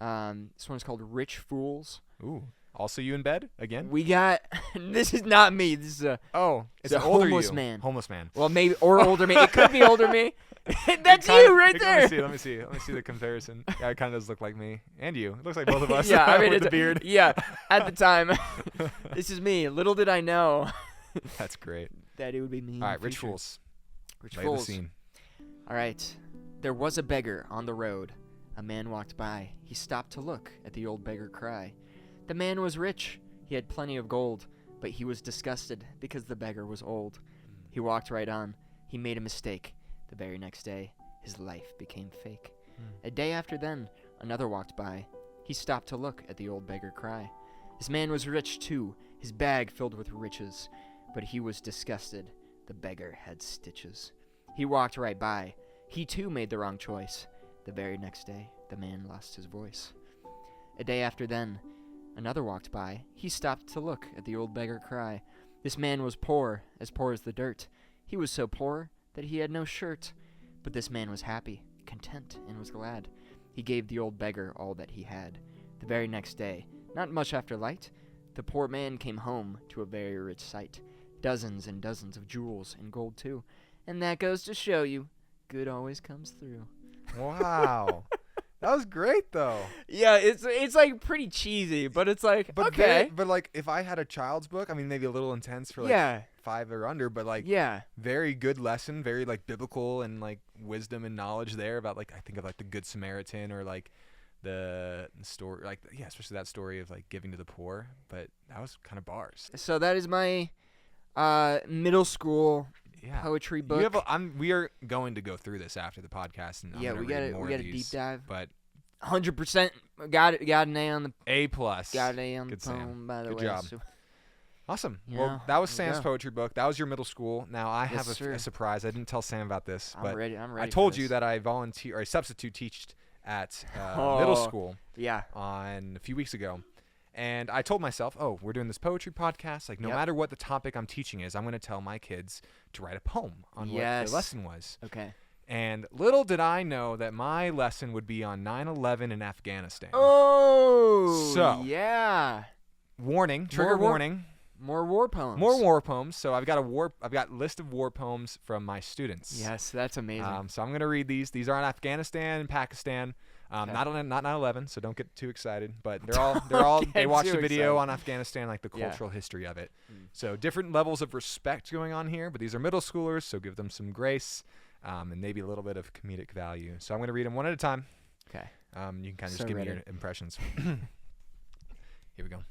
This one's called Rich Fools. Ooh. Also you in bed again? We got. This is not me. This is a. Oh, it's a an older homeless you. man. Homeless man. Well, maybe or older me. It could be older me. That's Kinda- you right there. Let me see the comparison. Yeah, it kind of does look like me and you. It looks like both of us. Yeah, I mean, with the it's- beard. Yeah, at the time. This is me. Little did I know That's great. that it would be me. All right, Rich Fools. Rich Lay the Fools. scene. All right. There was a beggar on the road. A man walked by. He stopped to look at the old beggar cry. The man was rich. He had plenty of gold, but he was disgusted because the beggar was old. He walked right on. He made a mistake. The very next day, his life became fake. A day after then, another walked by. He stopped to look at the old beggar cry. This man was rich too, his bag filled with riches, but he was disgusted. The beggar had stitches. He walked right by. He too made the wrong choice. The very next day, the man lost his voice. A day after then, another walked by. He stopped to look at the old beggar cry. This man was poor as the dirt. He was so poor that he had no shirt. But this man was happy, content, and was glad. He gave the old beggar all that he had. The very next day, not much after light, the poor man came home to a very rich sight. Dozens and dozens of jewels and gold too. And that goes to show you, good always comes through. Wow. That was great, though. Yeah, it's like pretty cheesy, but it's like, But okay. but like, if I had a child's book, I mean, maybe a little intense for like Yeah. 5 or under, but like Yeah. very good lesson, very like biblical and like wisdom and knowledge there about like I think of like the Good Samaritan or like the story, like yeah, especially that story of like giving to the poor. But that was kind of bars. So that is my middle school Yeah. poetry book. You have we are going to go through this after the podcast, and I'm yeah, gonna we read got more a of deep these, dive. but 100% got an A on the A+. got an A on the Good Sam. poem, by the Good way. job. So, Awesome. Yeah, Well, that was there you Sam's go. poetry book. That was your middle school. Now I Yes, have a sir. surprise. I didn't tell Sam about this, I'm but ready. I'm ready. I for told you this. that I volunteer or I substitute teached at Oh. middle school Yeah. on a few weeks ago. And I told myself, oh, we're doing this poetry podcast. Like, no Yep. matter what the topic I'm teaching is, I'm going to tell my kids to write a poem on what Yes. the lesson was. Okay. And little did I know that my lesson would be on 9/11 in Afghanistan. Oh. So. Yeah. Warning, trigger war- warning. More war poems. More war poems. So I've got a list of war poems from my students. Yes, that's amazing. So I'm going to read these. These are on Afghanistan and Pakistan. Okay. Not 9/11, so don't get too excited. But they're all they get watched too a video excited. on Afghanistan, like the Yeah. cultural history of it. Mm. So different levels of respect going on here. But these are middle schoolers, so give them some grace and maybe a little bit of comedic value. So I'm going to read them one at a time. Okay. You can kind of So just give me ready. your impressions. Here we go.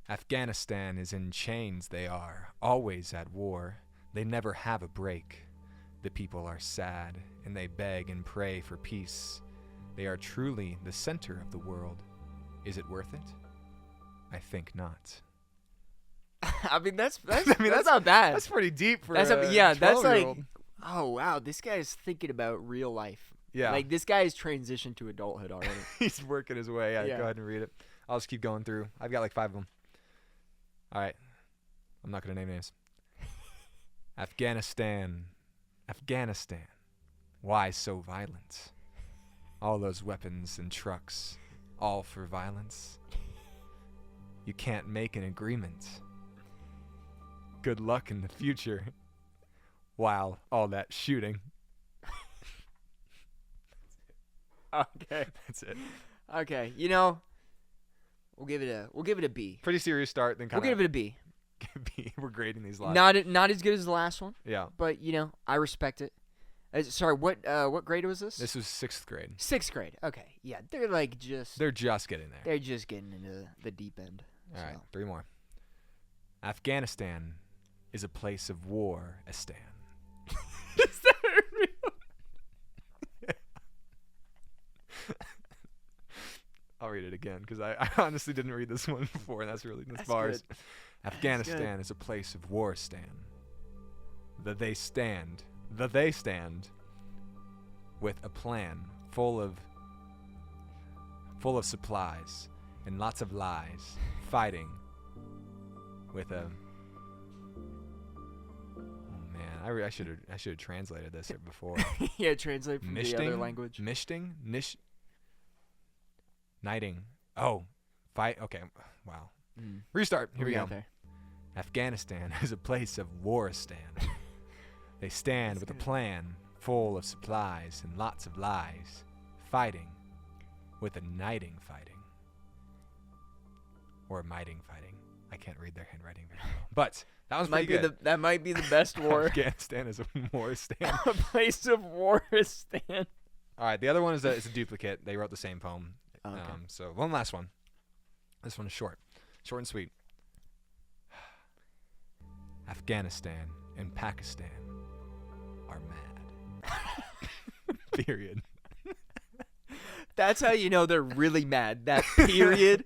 Afghanistan is in chains, they are, always at war. They never have a break. The people are sad, and they beg and pray for peace. They are truly the center of the world. Is it worth it? I think not. I mean, that's I mean, that's not bad. That's pretty deep for That's a yeah. That's like, 12-year-old. oh wow, this guy's thinking about real life. Yeah. Like this guy's transitioned to adulthood already. He's working his way. Yeah, Yeah. Go ahead and read it. I'll just keep going through. I've got like 5 of them. All right. I'm not going to name names. Afghanistan. Afghanistan. Why so violent? All those weapons and trucks. All for violence. You can't make an agreement. Good luck in the future. While all that shooting. Okay. That's it. Okay. You know, we'll give it a B. Pretty serious start. Then We'll kind give it a B. B. We're grading these live. Not as good as the last one, Yeah. but you know, I respect it. Sorry, what grade was this? This was 6th grade. 6th grade. Okay. Yeah, they're like just They're just getting there. they're just getting into the deep end. All right, so. 3 more. Afghanistan is a place of war, Astan. Is that real? I'll read it again because I honestly didn't read this one before, and that's That's bars. good. Afghanistan is a place of war, Stan. The they stand with a plan full of supplies and lots of lies, fighting with a. Oh man, I should have translated this before. Yeah, translate from the other language. Mishting? Knighting. Oh, fight. Okay. Wow. Mm. Restart. Here we got go. there? Afghanistan is a place of waristan. They stand That's with a good. plan full of supplies and lots of lies, fighting with a knighting fighting. Or mighting fighting. I can't read their handwriting very well. But that was Might pretty be good. that might be the best war. Afghanistan is a waristan. A place of waristan. All right, the other one is a duplicate. They wrote the same poem. Oh, okay. So one last one. This one is short and sweet. Afghanistan and Pakistan are mad. Period. That's how you know they're really mad. That period.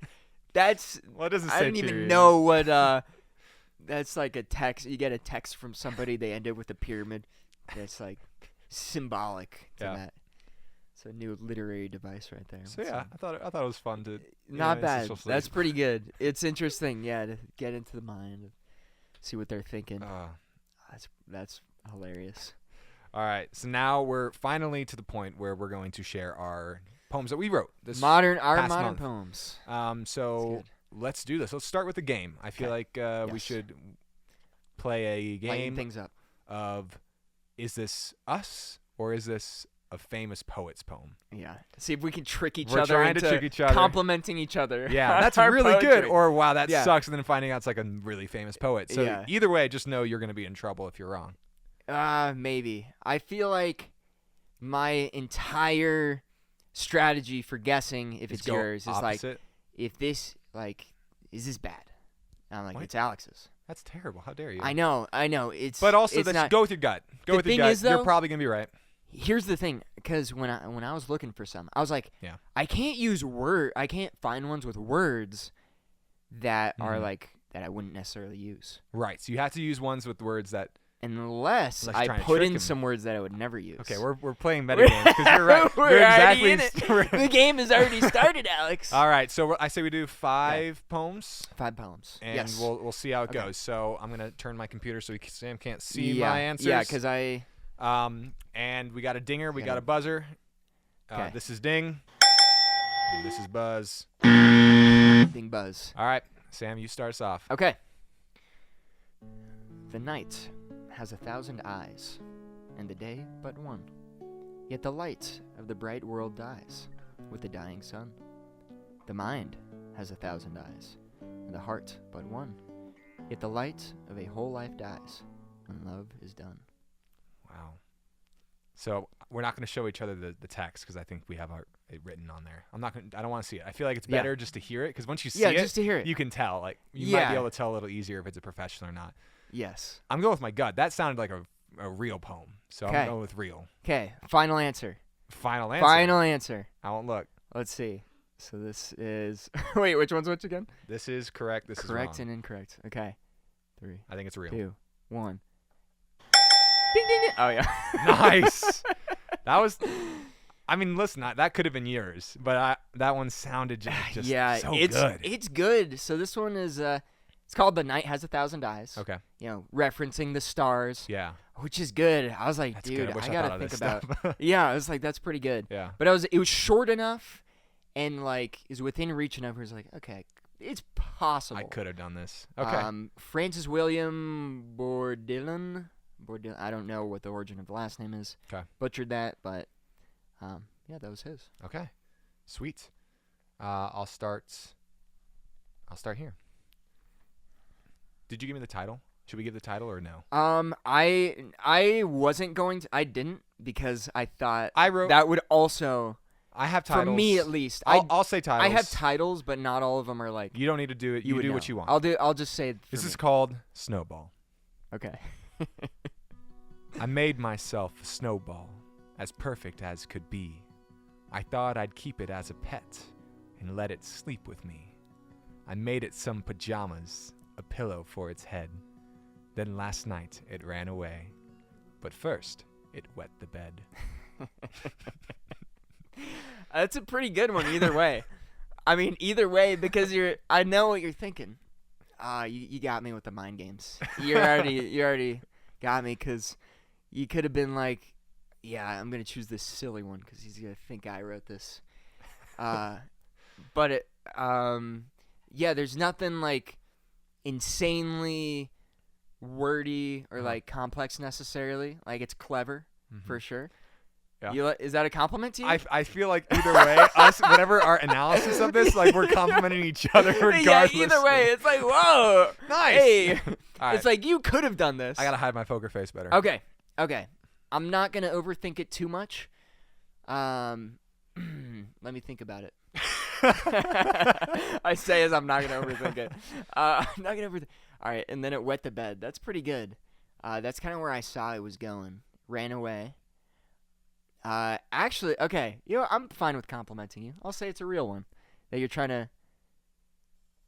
That's Well, it doesn't say I don't even period. know what that's like a text. You get a text from somebody, they end it with a pyramid. That's like symbolic to Yeah. that. It's a new literary device right there. So yeah, I thought it was fun to. Not bad. social That's studies. pretty good. It's interesting, yeah, to get into the mind and see what they're thinking. That's hilarious. All right, so now we're finally to the point where we're going to share our poems that we wrote. This Modern past modern month. poems. So good. let's do this. Let's start with a game. I feel Okay. like we Yes. should play a Lighten game things up. of is this us or is this a famous poet's poem? Yeah. See if we can trick each We're other trying to into trick each other. complimenting each other. Yeah, that's Our really good. poetry. Or wow, that Yeah. sucks, and then finding out it's like a really famous poet. So Yeah. either way, just know you're going to be in trouble if you're wrong. Maybe. I feel like my entire strategy for guessing if it's Go yours is like, opposite. if this, like, is this bad? And I'm like, What? it's Alex's. That's terrible. How dare you? I know. It's. But also, it's not. go with your gut. Go The with your thing gut. is, You're though- probably going to be right. Here's the thing, because when I was looking for some, I was like, Yeah. I can't find ones with words that are Mhm. like that I wouldn't necessarily use. Right. So you have to use ones with words that. Unless Unless you're I trying to put trick in him. some words that I would never use. Okay, we're playing metagames because you're right. We're You're already exactly. in it. The game has already started, Alex. All right. So I say we do 5 poems. 5 poems. And yes. we'll see how it Okay. goes. So I'm gonna turn my computer so Sam can't see yeah. my answers. Yeah, because I. And we got a dinger. We Yeah. got a buzzer. Okay. This is ding. And this is buzz. Bing buzz. All right, Sam, you start us off. Okay. The night has 1,000 eyes, and the day but one. Yet the light of the bright world dies with the dying sun. The mind has 1,000 eyes, and the heart but one. Yet the light of a whole life dies when love is done. Wow. So we're not gonna show each other the text because I think we have it written on there. I don't want to see it. I feel like it's Yeah. better just to hear it because once you see Yeah, it, just to hear it. you can tell. Like you might Yeah. be able to tell a little easier if it's a professional or not. Yes. I'm going with my gut. That sounded like a real poem, so Okay. I'm going with real. Okay, final answer. Final answer. Final answer. I won't look. Let's see. So this is... Wait, which one's which again? This is correct. This Correct is wrong. and incorrect. Okay. 3, I think it's real. 2, 1. Ding, ding, ding. Oh, yeah. Nice. That was. I mean, listen, that could have been yours, but that one sounded just yeah, so it's good. It's good. So this one is it's called The Night Has 1,000 Eyes. Okay. You know, referencing the stars, Yeah. which is good. I was like, That's dude, good. I wish I gotta thought of think this about. stuff. Yeah, I was like, that's pretty good. Yeah. But it was short enough, and like is within reach enough. Where it's like, okay, it's possible. I could have done this. Okay. Francis William Bourdillon. I don't know what the origin of the last name is. Okay. Butchered that, but yeah, that was his. Okay. Sweet. I'll start here. Did you give me the title? Should we give the title or no? I wasn't going to. I didn't because I thought I wrote. that would also, I have titles. for me at least. I'll say titles. I have titles, but not all of them are like. You don't need to do it. You would do know. what you want. I'll just say it. This for is me. called Snowball. Okay. I made myself a snowball, as perfect as could be. I thought I'd keep it as a pet and let it sleep with me. I made it some pajamas, a pillow for its head. Then last night it ran away, but first it wet the bed. That's a pretty good one either way. I mean, either way, because I know what you're thinking. You got me with the mind games. You already got me because you could have been like, yeah, I'm gonna choose this silly one because he's gonna think I wrote this. But yeah, there's nothing like insanely wordy or like complex necessarily. Like it's clever for sure. Yeah. Is that a compliment to you? I feel like either way, us, whatever our analysis of this, like we're complimenting each other regardless. Yeah, either way, it's like, whoa. Nice. Hey. All right. It's like you could have done this. I gotta hide my poker face better. Okay. I'm not gonna overthink it too much. Let me think about it. I say as I'm not gonna overthink it. I'm not gonna overthink. All right, and then it wet the bed. That's pretty good. That's kind of where I saw it was going. Ran away. Actually, okay. You know, I'm fine with complimenting you. I'll say it's a real one that you're trying to.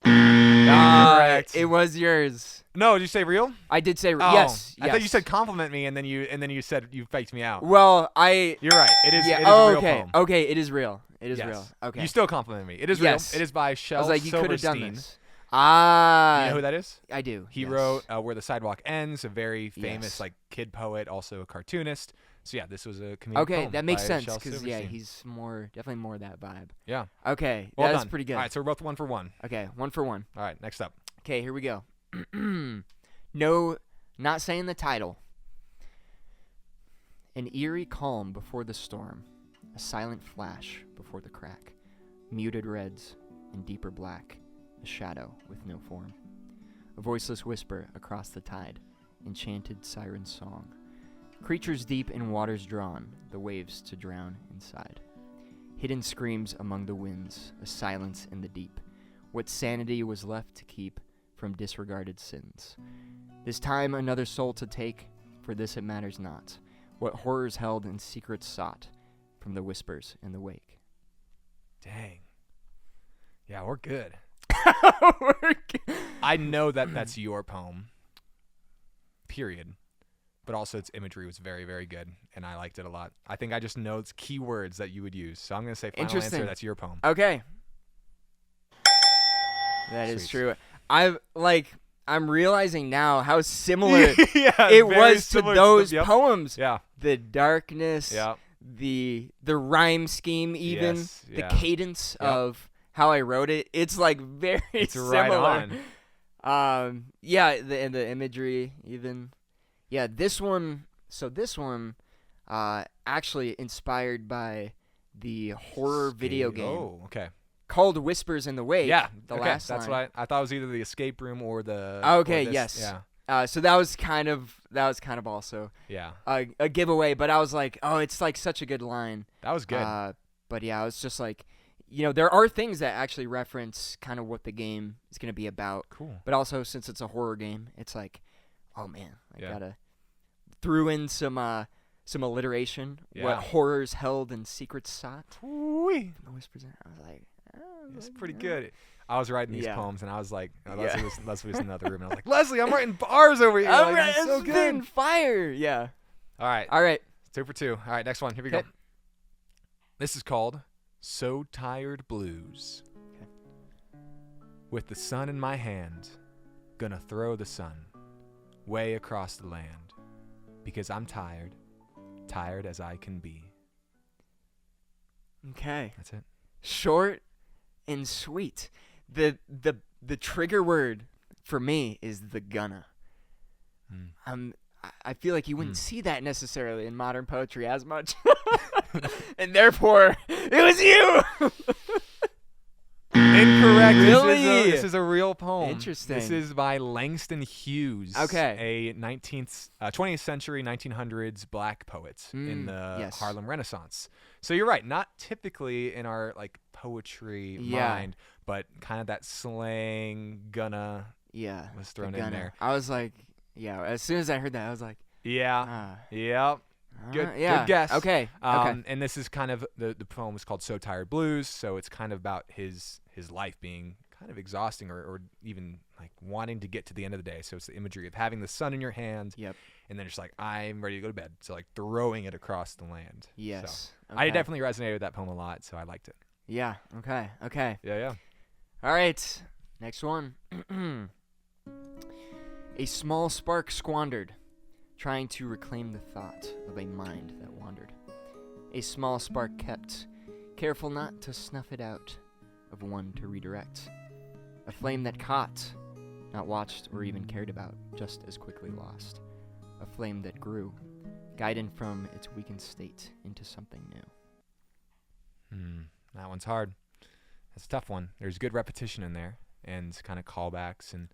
Correct. It was yours. No, did you say real? I did say Oh, yes. I thought you yes. said compliment me, and then you said you faked me out. Well, You're right. It is. Yeah. It is a real okay. poem. Okay. It is real. It is Yes. real. Okay. You still complimented me. It is Yes. real. It is by I Shel was like, you could have done Silverstein. this. You know who that is? I do. He yes. wrote Where the Sidewalk Ends, a very famous Yes. like kid poet, also a cartoonist. So yeah, this was a comedic Okay, poem that makes by sense Shel because yeah, Silverstein. he's definitely more that vibe. Yeah. Okay, Well that's done. pretty good. All right, so we're both 1 for 1. Okay, 1 for 1. All right, next up. Okay, here we go. No, not saying the title. An eerie calm before the storm, a silent flash before the crack, muted reds and deeper black, a shadow with no form. A voiceless whisper across the tide, enchanted siren song. Creatures deep in waters drawn, the waves to drown inside. Hidden screams among the winds, a silence in the deep. What sanity was left to keep from disregarded sins. This time another soul to take, for this it matters not. What horrors held and secrets sought from the whispers in the wake. Dang. Yeah, we're good. We're good. I know that that's your poem. Period. But also its imagery was very, very good, and I liked it a lot. I think I just know it's keywords that you would use. So I'm going to say final Interesting. answer, that's your poem. Okay. That is Sweet. true. I'm realizing now how similar Yeah, it very was to similar those yep. poems. Yeah. The darkness, Yeah. the rhyme scheme, even Yes, the yeah. cadence Yep. of how I wrote it. It's like very It's similar. right on. Yeah, and the imagery even. Yeah, this one. So this one, actually inspired by the horror video game Oh, okay. called Whispers in the Wake. Yeah. the okay. last That's line. what I thought it was either the escape room or the. Okay, or this. yes. Yeah. So that was kind of also Yeah. a giveaway, but I was like, oh, it's like such a good line. That was good. But yeah, I was just like, there are things that actually reference kind of what the game is going to be about. Cool. But also, since it's a horror game, it's like, oh man, I Yeah. gotta threw in some alliteration. Yeah. What horrors held and secrets sought. Ooh-wee. The whispers. I was like, It's pretty good. I was writing these Yeah. poems, and I was like, Yeah. Leslie was in another room, and I was like, Leslie, I'm writing bars over here. All Like, right, it's so it's good. been fire. Yeah. All right. All right. 2 for 2. All right, next one. Here we go. Okay. This is called So Tired Blues. Okay. With the sun in my hand, gonna throw the sun way across the land because I'm tired, tired as I can be. Okay. That's it. Short and sweet. The trigger word for me is the gonna. Mm. I feel like you wouldn't see that necessarily in modern poetry as much. And therefore, it was you. Incorrect. Really? This is a real poem. Interesting. This is by Langston Hughes. Okay. A 20th century, 1900s black poet in the yes. Harlem Renaissance. So you're right. Not typically in our like poetry Yeah. mind, but kind of that slang gonna Yeah. was the thrown in gonna. there. I was like, yeah. As soon as I heard that, I was like, Yeah. Yep. Good. yeah. Good guess. Okay. Okay. And this is kind of the poem is called "So Tired Blues," so it's kind of about his life being kind of exhausting, or even like wanting to get to the end of the day. So it's the imagery of having the sun in your hand, Yep. and then just like I'm ready to go to bed. So like throwing it across the land. Yes. So I Okay. definitely resonated with that poem a lot, so I liked it. Yeah. Okay. Okay. Yeah. All right. Next one. A small spark squandered, trying to reclaim the thought of a mind that wandered. A small spark kept, careful not to snuff it out, of one to redirect. A flame that caught, not watched or even cared about, just as quickly lost. A flame that grew, guided from its weakened state into something new. That one's hard. That's a tough one. There's good repetition in there, and kind of callbacks and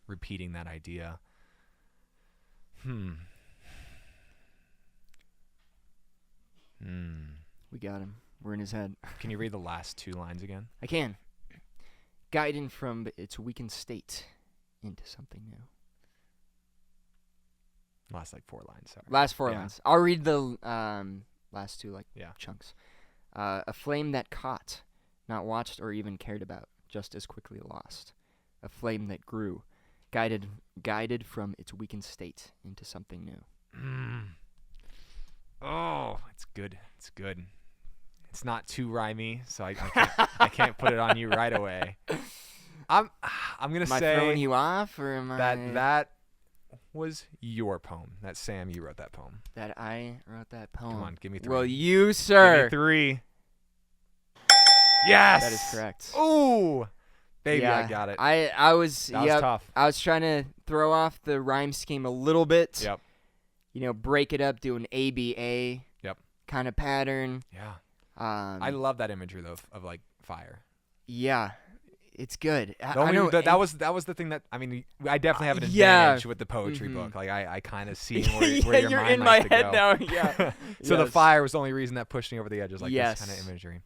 repeating that idea. We got him. We're in his head. Can you read the last 2 lines again? I can. Guiding from its weakened state into something new. Last like 4 lines. Sorry. Last 4 Yeah. lines. I'll read the last 2 Yeah. chunks. A flame that caught, not watched or even cared about, just as quickly lost. A flame that grew, guided from its weakened state into something new. Oh, it's good. It's good. It's not too rhymey, so I can't put it on you right away. I'm gonna Am I say throwing you off, or am that was your poem. That Sam, you wrote that poem. that I wrote that poem? Come on, give me 3. Well, you, Give sir. me 3. Yes. That is correct. Ooh, baby, yeah, I got it. I was That was yep, tough. I was trying to throw off the rhyme scheme a little bit. Yep. break it up, do an ABA Yep. kind of pattern. Yeah. Um, I love that imagery though of like fire. yeah, it's good. The only, that was the thing that I mean I definitely have an yeah. advantage with the poetry Mhm. book. Like I kind of see where, Yeah, where your you're mind in my likes to head go. now. Yeah. So the Yes. fire was the only reason that pushed me over the edge. Was like Yes. this kind of imagery.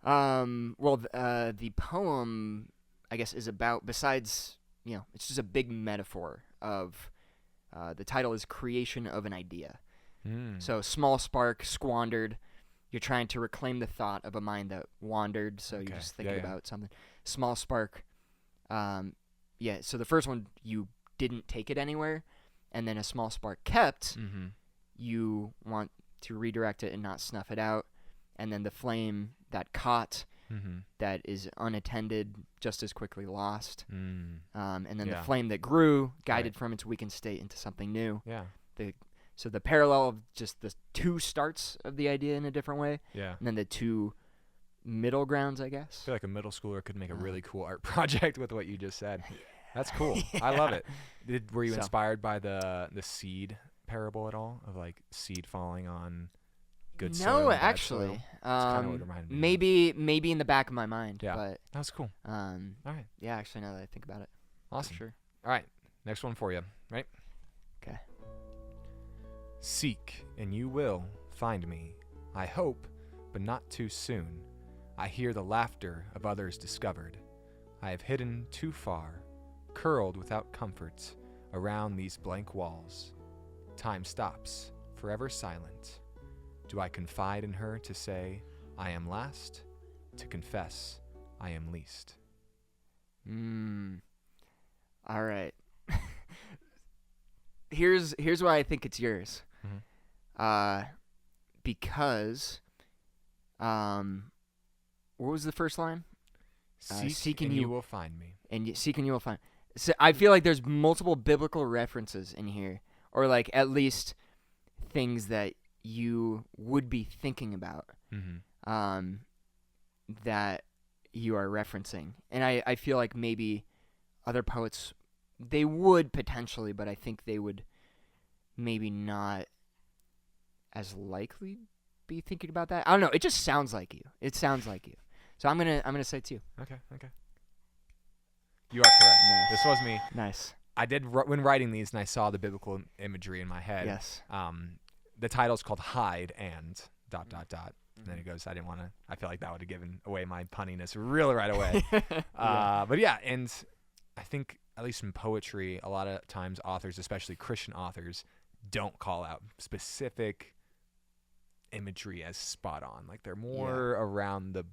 Well, the poem, I guess, is about, besides, it's just a big metaphor of, the title is Creation of an Idea. Mm. So, small spark, squandered. You're trying to reclaim the thought of a mind that wandered, so you're Okay. just thinking Yeah, yeah. about something. Small spark. So the first one, you didn't take it anywhere, and then a small spark kept. Mm-hmm. You want to redirect it and not snuff it out. And then the flame that caught, Mm-hmm. that is unattended, just as quickly lost. Mm. And then Yeah. the flame that grew, guided Right. from its weakened state into something new. Yeah. So the parallel of just the two starts of the idea in a different way, Yeah. and then the two middle grounds, I I guess. feel like a middle schooler could make a Uh, really cool art project with what you just said. That's cool. I love it. Were you So- inspired by the seed parable at all? Of like seed falling on good soil? No, and bad actually. soil? kinda what it reminded me of. Maybe in the back of my mind. Yeah. But That was cool. All right. yeah, actually, now that I think about it, for Awesome. sure. All right. Next one for you. Right? 'Kay. Seek, and you will find me. I hope, but not too soon. I hear the laughter of others discovered. I have hidden too far, curled without comfort, around these blank walls. Time stops, forever silent. Do I confide in her to say, I am last? To confess, I am least. All right. Here's why I think it's yours. Mhm. Because, what was the first line? Seek, and and you- you will find me. And seek and you will find. So I feel like there's multiple biblical references in here, or like at least things that you would be thinking about, Mm-hmm. that you are referencing. And I feel like maybe other poets, they would potentially, but I think they would maybe not as likely be thinking about that. I don't know. It just sounds like you. It sounds like you. So I'm gonna say it too. Okay. You are correct. Nice. This was me. Nice. I did when writing these, and I saw the biblical imagery in my head. Yes. The title's called "Hide" and ... And then it goes. I didn't want to. I feel like that would have given away my punniness really right away. Yeah. But yeah, and I think at least in poetry, a lot of times authors, especially Christian authors, don't call out specific imagery as spot on. Like they're more around the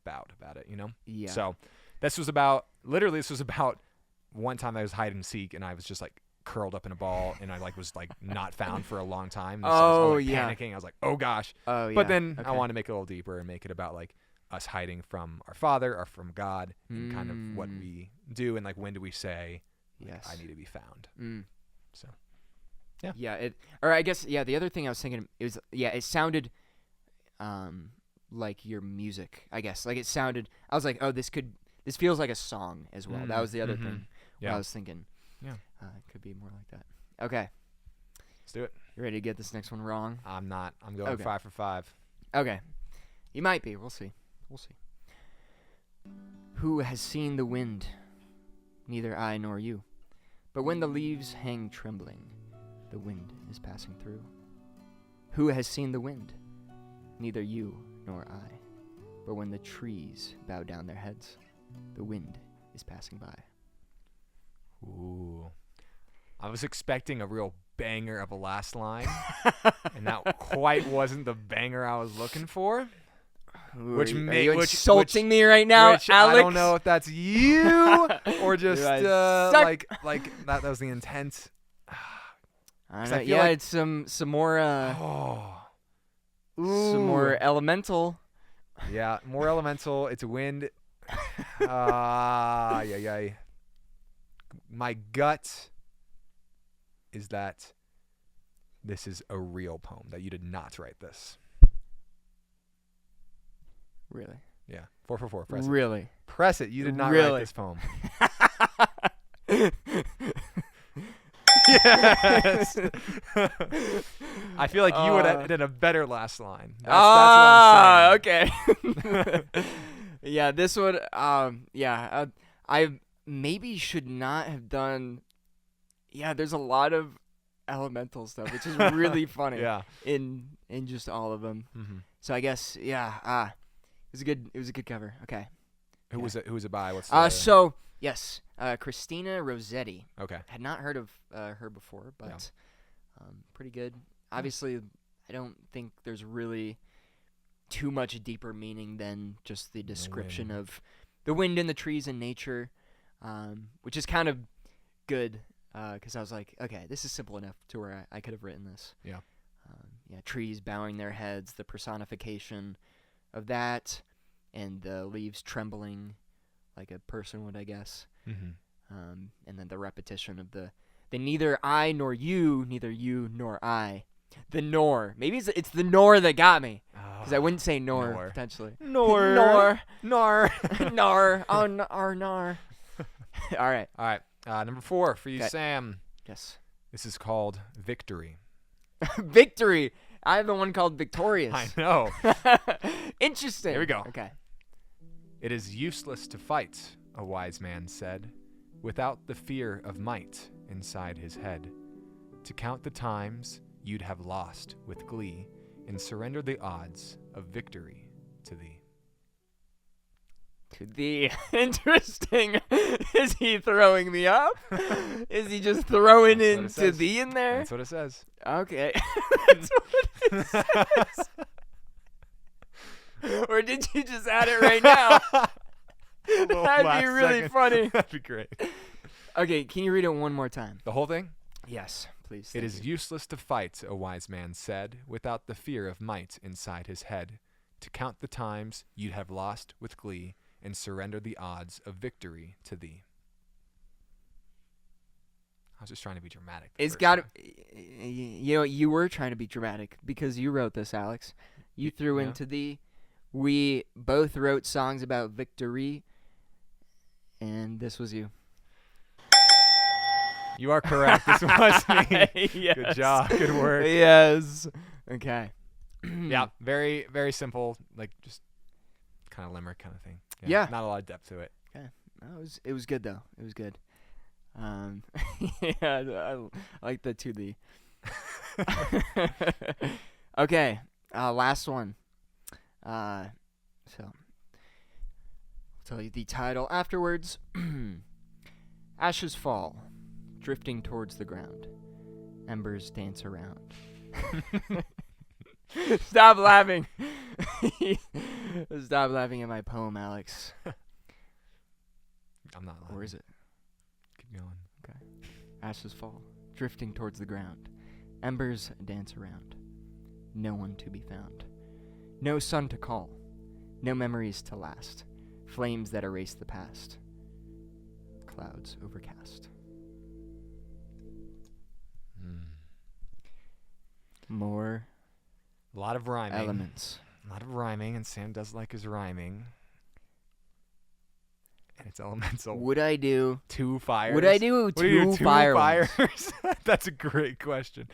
bout about it, Yeah. So this was about one time I was hide and seek, and I was just like curled up in a ball, and I was not found for a long time. And so I was yeah. panicking. I was like, oh gosh. Oh yeah. But then I Okay. want to make it a little deeper and make it about us hiding from our Father or from God, and kind of what we do, and when do we say, Yes. I need to be found. So Yeah. Yeah. Or I guess the other thing I was thinking is it sounded like your music. I guess it sounded. I was like, oh, this feels like a song as well. That was the other thing. Yeah. I was thinking. Yeah. It could be more like that. Okay. Let's do it. You ready to get this next one wrong? I'm not. I'm going Okay. 5 for 5. Okay. You might be. We'll see. Who has seen the wind? Neither I nor you. But when the leaves hang trembling, the wind is passing through. Who has seen the wind? Neither you nor I. But when the trees bow down their heads, the wind is passing by. Ooh. I was expecting a real banger of a last line, and that quite wasn't the banger I was looking for. Which are may- you which- insulting me right now, Which Alex? I don't know if that's you or just guys suck. like that was the intent. I 'Cause don't I know. feel Yeah, like- it's some more Oh. some more Ooh. elemental. Yeah, more elemental. It's a wind. Yeah. My gut is that this is a real poem, that you did not write this. Really? Yeah. 4 for 4. Press it. Really? Press it. You did not Really? write this poem. Yes. I feel like you would have did a better last line. That's what I'm saying. Okay. Yeah, this would. I maybe should not have done. Yeah, there's a lot of elemental stuff, which is really funny. Yeah. In just all of them. Mm-hmm. So I guess it was a good cover. Okay. Who was it? Who was it by? What's So yes, Christina Rossetti. okay. Had not heard of her before, but pretty good. Obviously, I don't think there's really too much deeper meaning than just the description of the wind and the trees and nature, which is kind of good because I was like, okay, this is simple enough to where I could have written this. Yeah. Trees bowing their heads, the personification of that, and the leaves trembling like a person would, I guess. Mm-hmm. And then the repetition of the neither I nor you, neither you nor I. The nor. Maybe it's the nor that got me. Because I wouldn't say nor, potentially. Nor. Nor. Nor. Nor. Oh, nor. All right. All right. Number 4 for you, Okay. Sam. Yes. This is called Victory. Victory. I have the one called Victorious. I know. Interesting. Here we go. Okay. It is useless to fight, a wise man said, without the fear of might inside his head. To count the times you'd have lost with glee and surrender the odds of victory to thee. To thee. Interesting. Is he throwing me up? Is he just throwing That's what it into says. thee in there? That's what it says. Okay. That's what it says. Or did you just add it right now? That'd be really funny. That'd be great. Okay, can you read it one more time? The whole thing? Yes, please. It is useless to fight, a wise man said, without the fear of might inside his head. To count the times you'd have lost with glee and surrender the odds of victory to thee. I was just trying to be dramatic. It's got to. You were trying to be dramatic because you wrote this, Alex. You threw Yeah. into thee. We both wrote songs about victory, and this was you. You are correct. This was me. Yes. Good job. Good work. Yes. Okay. Yeah, very, very simple, like just kind of limerick kind of thing. Yeah. Not a lot of depth to it. Okay. No, it was good though. It was good. Yeah, I like the to the. Okay. Last one. So I'll tell you the title afterwards. Ashes fall, drifting towards the ground. Embers dance around. Stop laughing. Stop laughing at my poem, Alex. I'm not lying. Or is it? Keep going. Ashes fall, drifting towards the ground. Embers dance around. No one to be found. No sun to call. No memories to last. Flames that erase the past. Clouds overcast. More A lot of rhyming. elements. A lot of rhyming, and Sam does like his rhyming. And it's elemental. Would I do 2 fires. Would I do Would you do two fire ones? fires? That's a great question.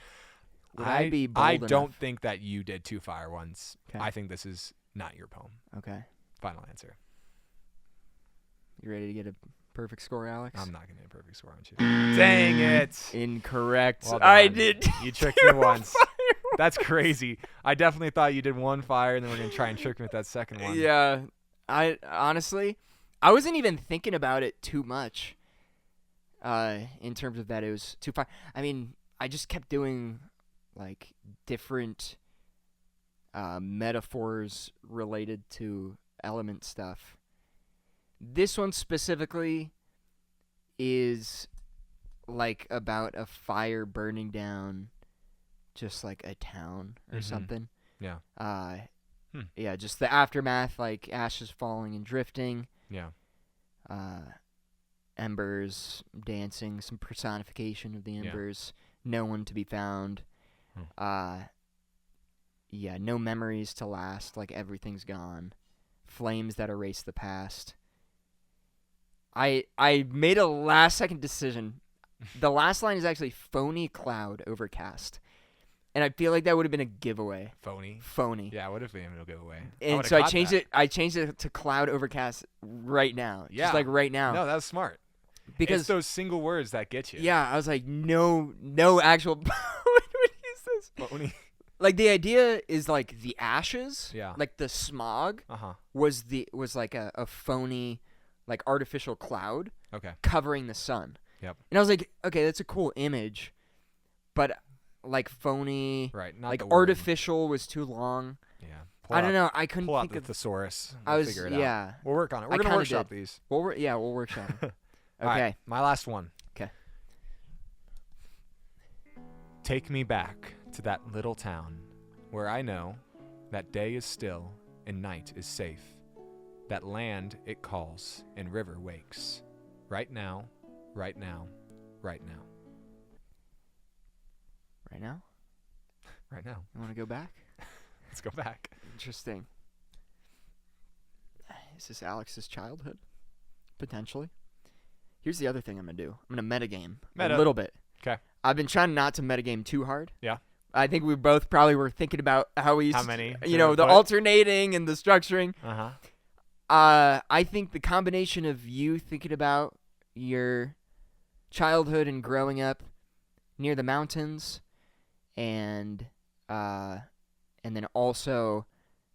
Would I be bold I don't enough? think that you did 2 fire ones. 'Kay. I think this is not your poem. Okay. Final answer. You ready to get a perfect score, Alex? I'm not gonna get a perfect score on you. Dang it! Incorrect. Well I done. did. You tricked me once. That's crazy. I definitely thought you did 1 fire, and then we're gonna try and trick me with that second one. Yeah. I honestly, I wasn't even thinking about it too much. In terms of that, it was too far. I mean, I just kept doing like different metaphors related to element stuff. This one specifically is like about a fire burning down just like a town or Mhm. something. Yeah. Yeah, just the aftermath, like ashes falling and drifting, Yeah. embers dancing, some personification of the Yeah. embers, no one to be found. Yeah, no memories to last, like everything's gone. Flames that erase the past. I made a last second decision. The last line is actually phony cloud overcast. And I feel like that would have been a giveaway. Phony. Phony. Yeah, what if they will go away? And so I changed it. I changed it to cloud overcast right now. Yeah. Just like right now. No, that's smart. Because it's those single words that get you. yeah, I was like, no actual poet would use this. Phony. Like the idea is like the ashes. Yeah. Like the smog Uh-huh. was like a phony, like artificial cloud Okay. covering the sun. Yep. And I was like, okay, that's a cool image, but like phony, Right. Not like the word. artificial was too long. Yeah. I don't know. I couldn't Pull out think the of. thesaurus. I We'll was figure it out. yeah. We'll work on it. We're I gonna kinda workshop did. these. We'll workshop. it. All right, Okay. my last one. 'Kay. Take me back to that little town where I know that day is still and night is safe. That land it calls and river wakes. Right now, right now, right now, Right now, right now. you want to go back? Let's go back. Interesting. Is this Alex's childhood? Potentially. Here's the other thing I'm gonna do. I'm gonna metagame Meta. a little bit. 'Kay. I've been trying not to metagame too hard. Yeah. I think we both probably were thinking about how we used How to, many you to know, the put? alternating and the structuring. Uh-huh. I think the combination of you thinking about your childhood and growing up near the mountains, and then also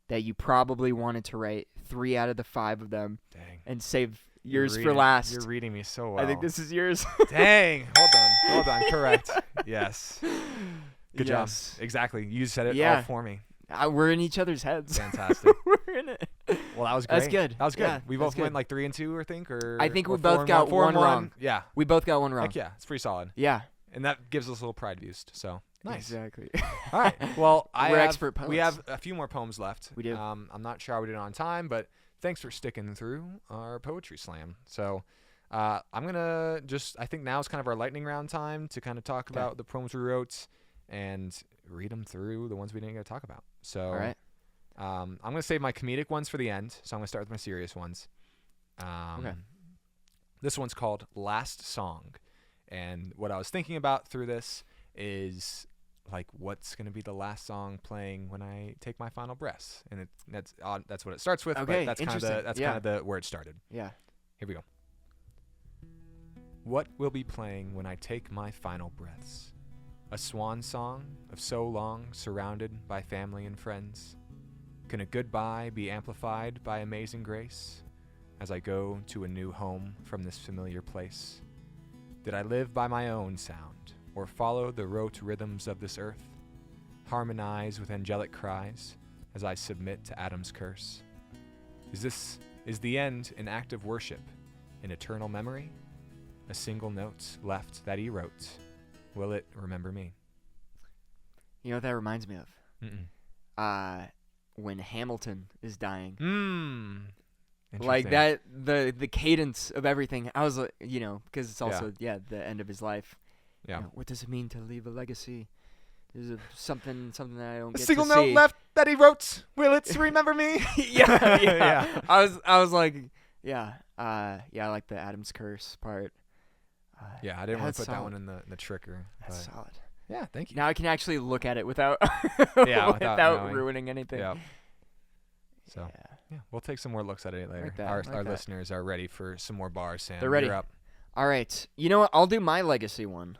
that you probably wanted to write 3 out of the 5 of them Dang. and save You're yours for reading- last. You're reading me so well. I think this is yours. Dang. Hold on. Correct. Yes. Good Yes. job. Exactly. You said it Yeah. all for me. We're in each other's heads. Fantastic. We're in it. Well, that was great. That's good. That was good. Yeah, we that's both went good. like 3 and 2, I think, or I think or we both 4 and got 4 and one wrong. Yeah. We both got one wrong. Heck yeah, it's pretty solid, Yeah. and that gives us a little pride boost. So nice. Exactly. All right. Well, We're expert we poets. have a few more poems left. We do. I'm not sure how we did on time, but thanks for sticking through our poetry slam. So. I'm gonna I think now is kind of our lightning round time to kind of talk about the poems we wrote and read them through, the ones we didn't get to talk about. So, All right. I'm gonna save my comedic ones for the end. So I'm gonna start with my serious ones. Okay. This one's called Last Song, and what I was thinking about through this is like what's gonna be the last song playing when I take my final breaths, and that's what it starts with. Okay, But that's kind of interesting. Yeah. the where it started. Yeah. Here we go. What will be playing when I take my final breaths? A swan song of so long surrounded by family and friends? Can a goodbye be amplified by amazing grace as I go to a new home from this familiar place? Did I live by my own sound or follow the rote rhythms of this earth? Harmonize with angelic cries as I submit to Adam's curse? Is the end an act of worship, an eternal memory? A single note left that he wrote. Will it remember me? You know what that reminds me of? Mm-mm. When Hamilton is dying. Interesting. Like that, the cadence of everything. I was like, because it's also the end of his life. Yeah. You know, what does it mean to leave a legacy? Is it something that I don't A get single to note see? left that he wrote. Will it remember me? yeah. Yeah. I was like, I like the Adam's curse part. Yeah, I didn't want That's to put that solid. one in the trickery. That's But solid. yeah, thank you. Now I can actually look at it without without without knowing. ruining anything. Yeah. So Yeah. yeah, we'll take some more looks at it later. Like that, Our like that. listeners are ready for some more bars, Sam. They're ready. You're up. All right. You know what? I'll do my legacy one.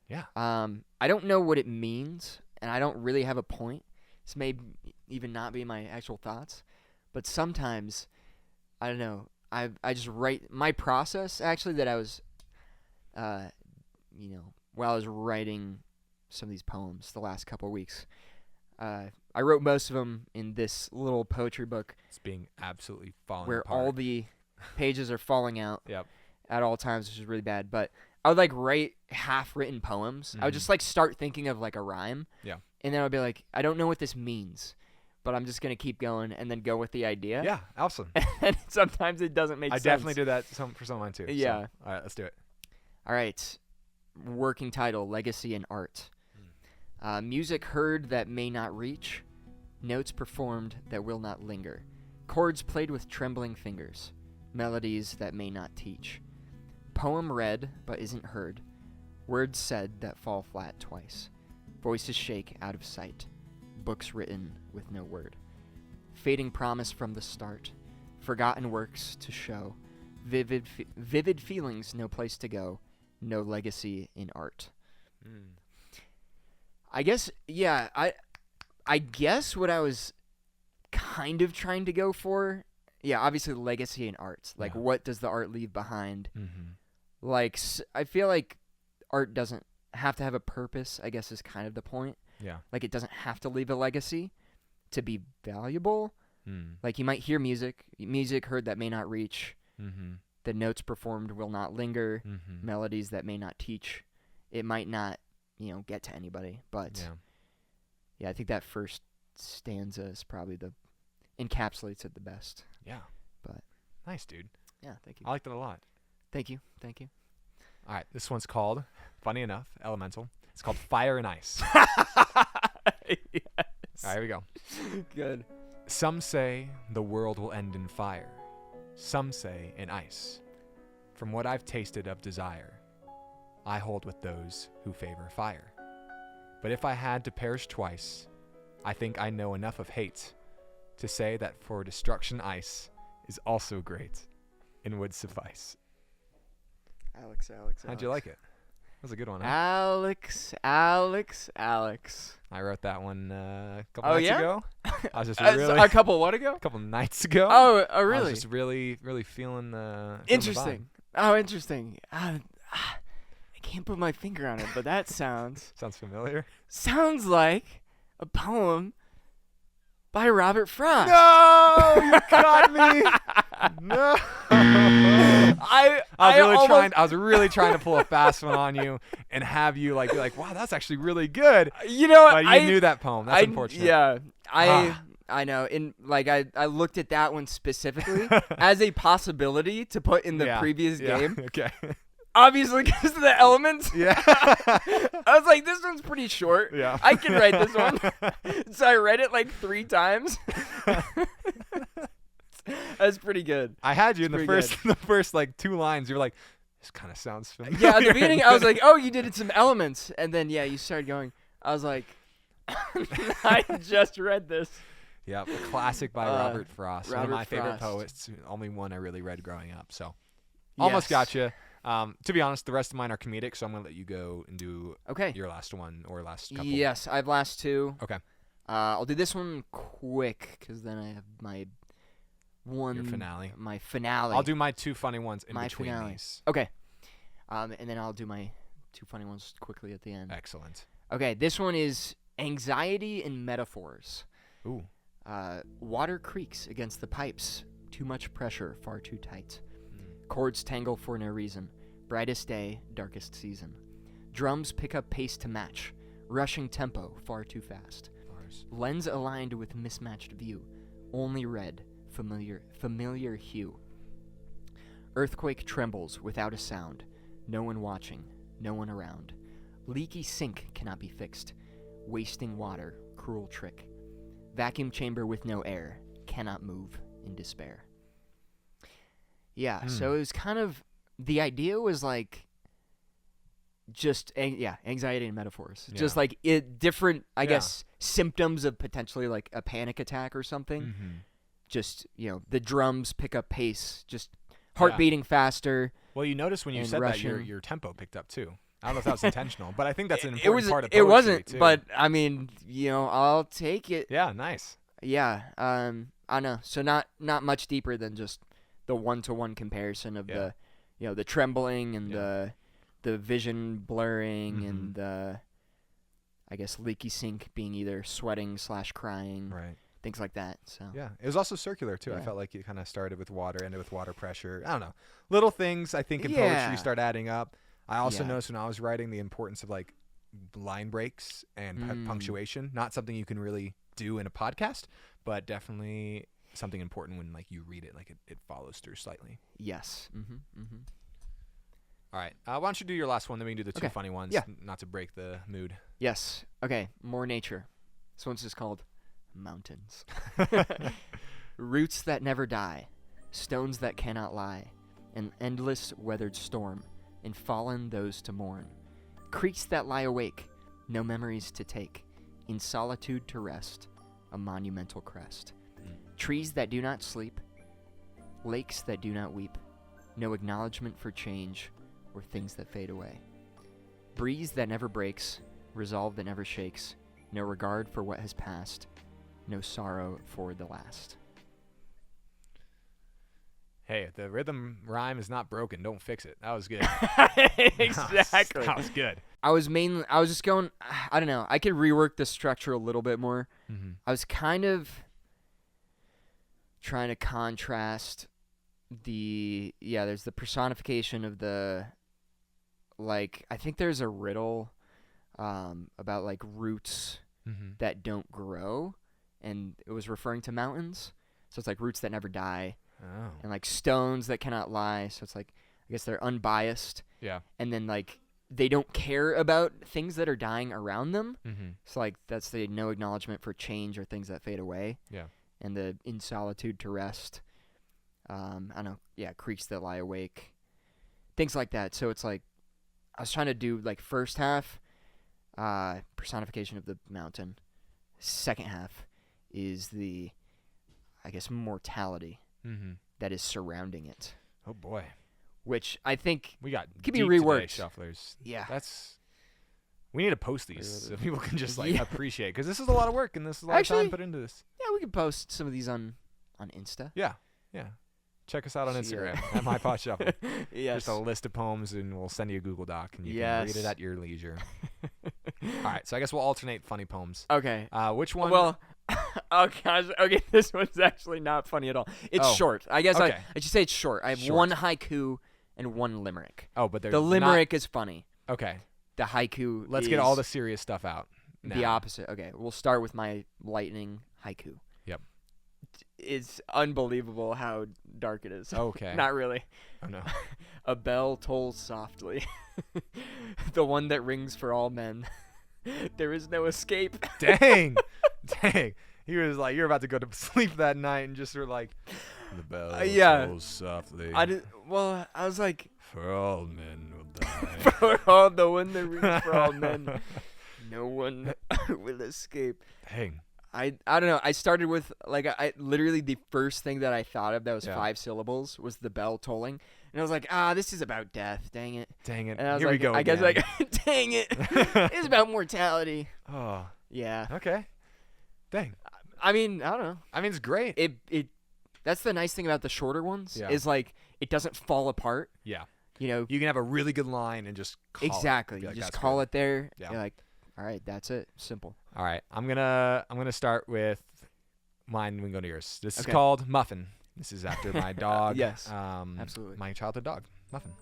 Yeah. I don't know what it means, and I don't really have a point. This may even not be my actual thoughts, but sometimes, I don't know. I just write my process actually that I was, while I was writing some of these poems the last couple of weeks. I wrote most of them in this little poetry book It's being absolutely falling where apart. all the pages are falling out Yep. at all times, which is really bad. But I would write half-written poems. I would just start thinking of a rhyme. Yeah. And then I'd be like, I don't know what this means, but I'm just gonna keep going and then go with the idea. Yeah, awesome. And sometimes it doesn't make I sense. definitely do that for some of mine too. Yeah. So, all right, let's do it. All right. Working title: Legacy and Art. Music heard that may not reach, notes performed that will not linger, chords played with trembling fingers, melodies that may not teach. Poem read but isn't heard, Words said that fall flat twice. Voices shake out of sight. Books written with no word. Fading promise from the start. Forgotten works to show. Vivid feelings, no place to go. No legacy in art. I guess, yeah, I guess what I was kind of trying to go for, yeah, obviously legacy in art. Like, Yeah. what does the art leave behind? Mm-hmm. Like, I feel like art doesn't have to have a purpose, I guess is kind of the point. Yeah. Like, it doesn't have to leave a legacy to be valuable. Like, you might hear music heard that may not reach. Mm-hmm. The notes performed will not linger. Mm-hmm. Melodies that may not teach. It might not, get to anybody. But, yeah, I think that first stanza is probably encapsulates it the best. Yeah. But Nice, dude. yeah, thank you. I liked it a lot. Thank you. All right, this one's called, funny enough, Elemental. It's called Fire and Ice. Yes. All right, here we go. Good. Some say the world will end in fire. Some say in ice. From what I've tasted of desire, I hold with those who favor fire. But if I had to perish twice, I think I know enough of hate to say that for destruction ice is also great and would suffice. Alex. How'd you like it? That was a good one, huh? Alex. I wrote that one a couple Oh, nights yeah? ago. I was just A couple what ago? a couple nights ago. Oh, I really? was just really feeling the Interesting. Oh, interesting. I can't put my finger on it, but that sounds familiar. like a poem by Robert Frost. No, you got me. No. I was really trying to pull a fast one on you and have you be like, wow, that's actually really good. You know, But you knew that poem. That's unfortunate. Yeah, Ah. I know. I looked at that one specifically as a possibility to put in the previous game. Okay. Obviously, because of the elements. Yeah. I was like, this one's pretty short. Yeah. I can write this one. So I read it like 3 times. That's pretty good. I had you in the pretty first like 2 lines. You were like, this kind of sounds familiar. Yeah, at the beginning, I was like, oh, you did some elements. And then, yeah, you started going. I was like, I just read this. Yeah, a classic by Robert Frost. One of Robert my favorite Frost. poets. Only one I really read growing up. So almost got you. To be honest, the rest of mine are comedic, so I'm going to let you go and do Okay. your last one or last couple. Yes, I have last 2. Okay. I'll do this one quick because then I have my one. Your finale. My finale. I'll do my 2 funny ones in My between finale. these. Okay. And then I'll do my 2 funny ones quickly at the end. Excellent. Okay, this one is anxiety in metaphors. Ooh. Water creaks against the pipes. Too much pressure, far too tight. Chords tangle for no reason. Brightest day, darkest season. Drums pick up pace to match. Rushing tempo, far too fast. Bars. Lens aligned with mismatched view. Only red, familiar hue. Earthquake trembles without a sound. No one watching, no one around. Leaky sink cannot be fixed. Wasting water, cruel trick. Vacuum chamber with no air, cannot move in despair. Yeah, so it was kind of, the idea was like, just, anxiety and metaphors. Yeah. Just like different, I guess, symptoms of potentially like a panic attack or something. Mm-hmm. Just, the drums pick up pace, just heart beating faster. Well, you noticed when you And said rushing. that your tempo picked up too. I don't know if that was intentional, but I think that's an It important part of it poetry wasn't, too. but I mean, I'll take it. Yeah, nice. Yeah, I don't know. So not much deeper than just the 1-to-1 comparison of the, the trembling and the vision blurring and the, I guess, leaky sink being either sweating / crying, Right. things like that. So Yeah, it was also circular too. I Yeah. felt like you kind of started with water, ended with water pressure. I don't know, little things I think in Yeah. poetry start adding up. I also Yeah. noticed when I was writing the importance of like line breaks and punctuation. Not something you can really do in a podcast, but definitely something important when like you read it, like it follows through slightly. yes. All right, why don't you do your last one, then we can do the 2 Okay. funny ones. Yeah. Not to break the mood. Yes. Okay. More nature. This one's just called mountains. Roots that never die, stones that cannot lie, an endless weathered storm, and fallen those to mourn. Creeks that lie awake, no memories to take. In solitude to rest, a monumental crest. Trees that do not sleep, lakes that do not weep. No acknowledgement for change or things that fade away. Breeze that never breaks, resolve that never shakes. No regard for what has passed, no sorrow for the last. Hey, if the rhythm rhyme is not broken, don't fix it. That was good. Exactly. That was good. I was just going, I don't know, I could rework the structure a little bit more. Mm-hmm. I was kind of trying to contrast there's the personification of the, like, I think there's a riddle about, like, roots Mm-hmm. that don't grow, and it was referring to mountains. So it's like roots that never die, Oh. and like stones that cannot lie. So it's like, I guess they're unbiased, Yeah. and then like they don't care about things that are dying around them. Mm-hmm. So like that's the no acknowledgement for change or things that fade away. Yeah. And the in solitude to rest. I don't know. Yeah, creeks that lie awake, things like that. So it's like I was trying to do like first half, personification of the mountain. Second half is the, I guess, mortality Mm-hmm. that is surrounding it, Oh boy, which I think we got Could be deep today, reworked. shufflers. yeah. We need to post these so people can just like Yeah. appreciate, because this is a lot of work and this is a lot of Actually- time put into this. Yeah, we could post some of these on Insta. Yeah. Check us out on See ya. Instagram at My Pot Shuffle. Yes. Just a list of poems, and we'll send you a Google Doc, and you can read Yes. it at your leisure. All right, so I guess we'll alternate funny poems. Okay. Which one? Well, oh gosh. Okay, this one's actually not funny at all. It's Oh. short. I guess Okay. I should say it's short. I have Short. one haiku and one limerick. Oh, but they're The not- limerick is funny. Okay, The haiku let's is get all the serious stuff out. the now. opposite. Okay, we'll start with my lightning haiku. Yep. It's unbelievable how dark it is. Okay. Not really. Oh no. A bell tolls softly. The one that rings for all men. There is no escape. Dang. Dang. He was like, you're about to go to sleep that night, and just were like, the bell yeah. tolls softly. I was like, For all men will die. for all the one that rings for all men, no one will escape. Dang. I don't know. I started with like I literally the first thing that I thought of that was Yeah. 5 syllables was the bell tolling, and I was like, this is about death. Dang it. Dang it. And I was Here like, we go. I guess again. like, dang it. It's about mortality. Oh. Yeah. Okay. Dang. I mean, I don't know. I mean, it's great. It that's the nice thing about the shorter ones Yeah. is like it doesn't fall apart. Yeah. You know, You can have a really good line and just call exactly. It. Be You like, just "That's call good." it there. Yeah. You're like, all right, that's it. Simple. All right. I'm gonna start with mine. We can go to yours. This is Okay. called Muffin. This is after my dog. Yes, absolutely. My childhood dog, Muffin.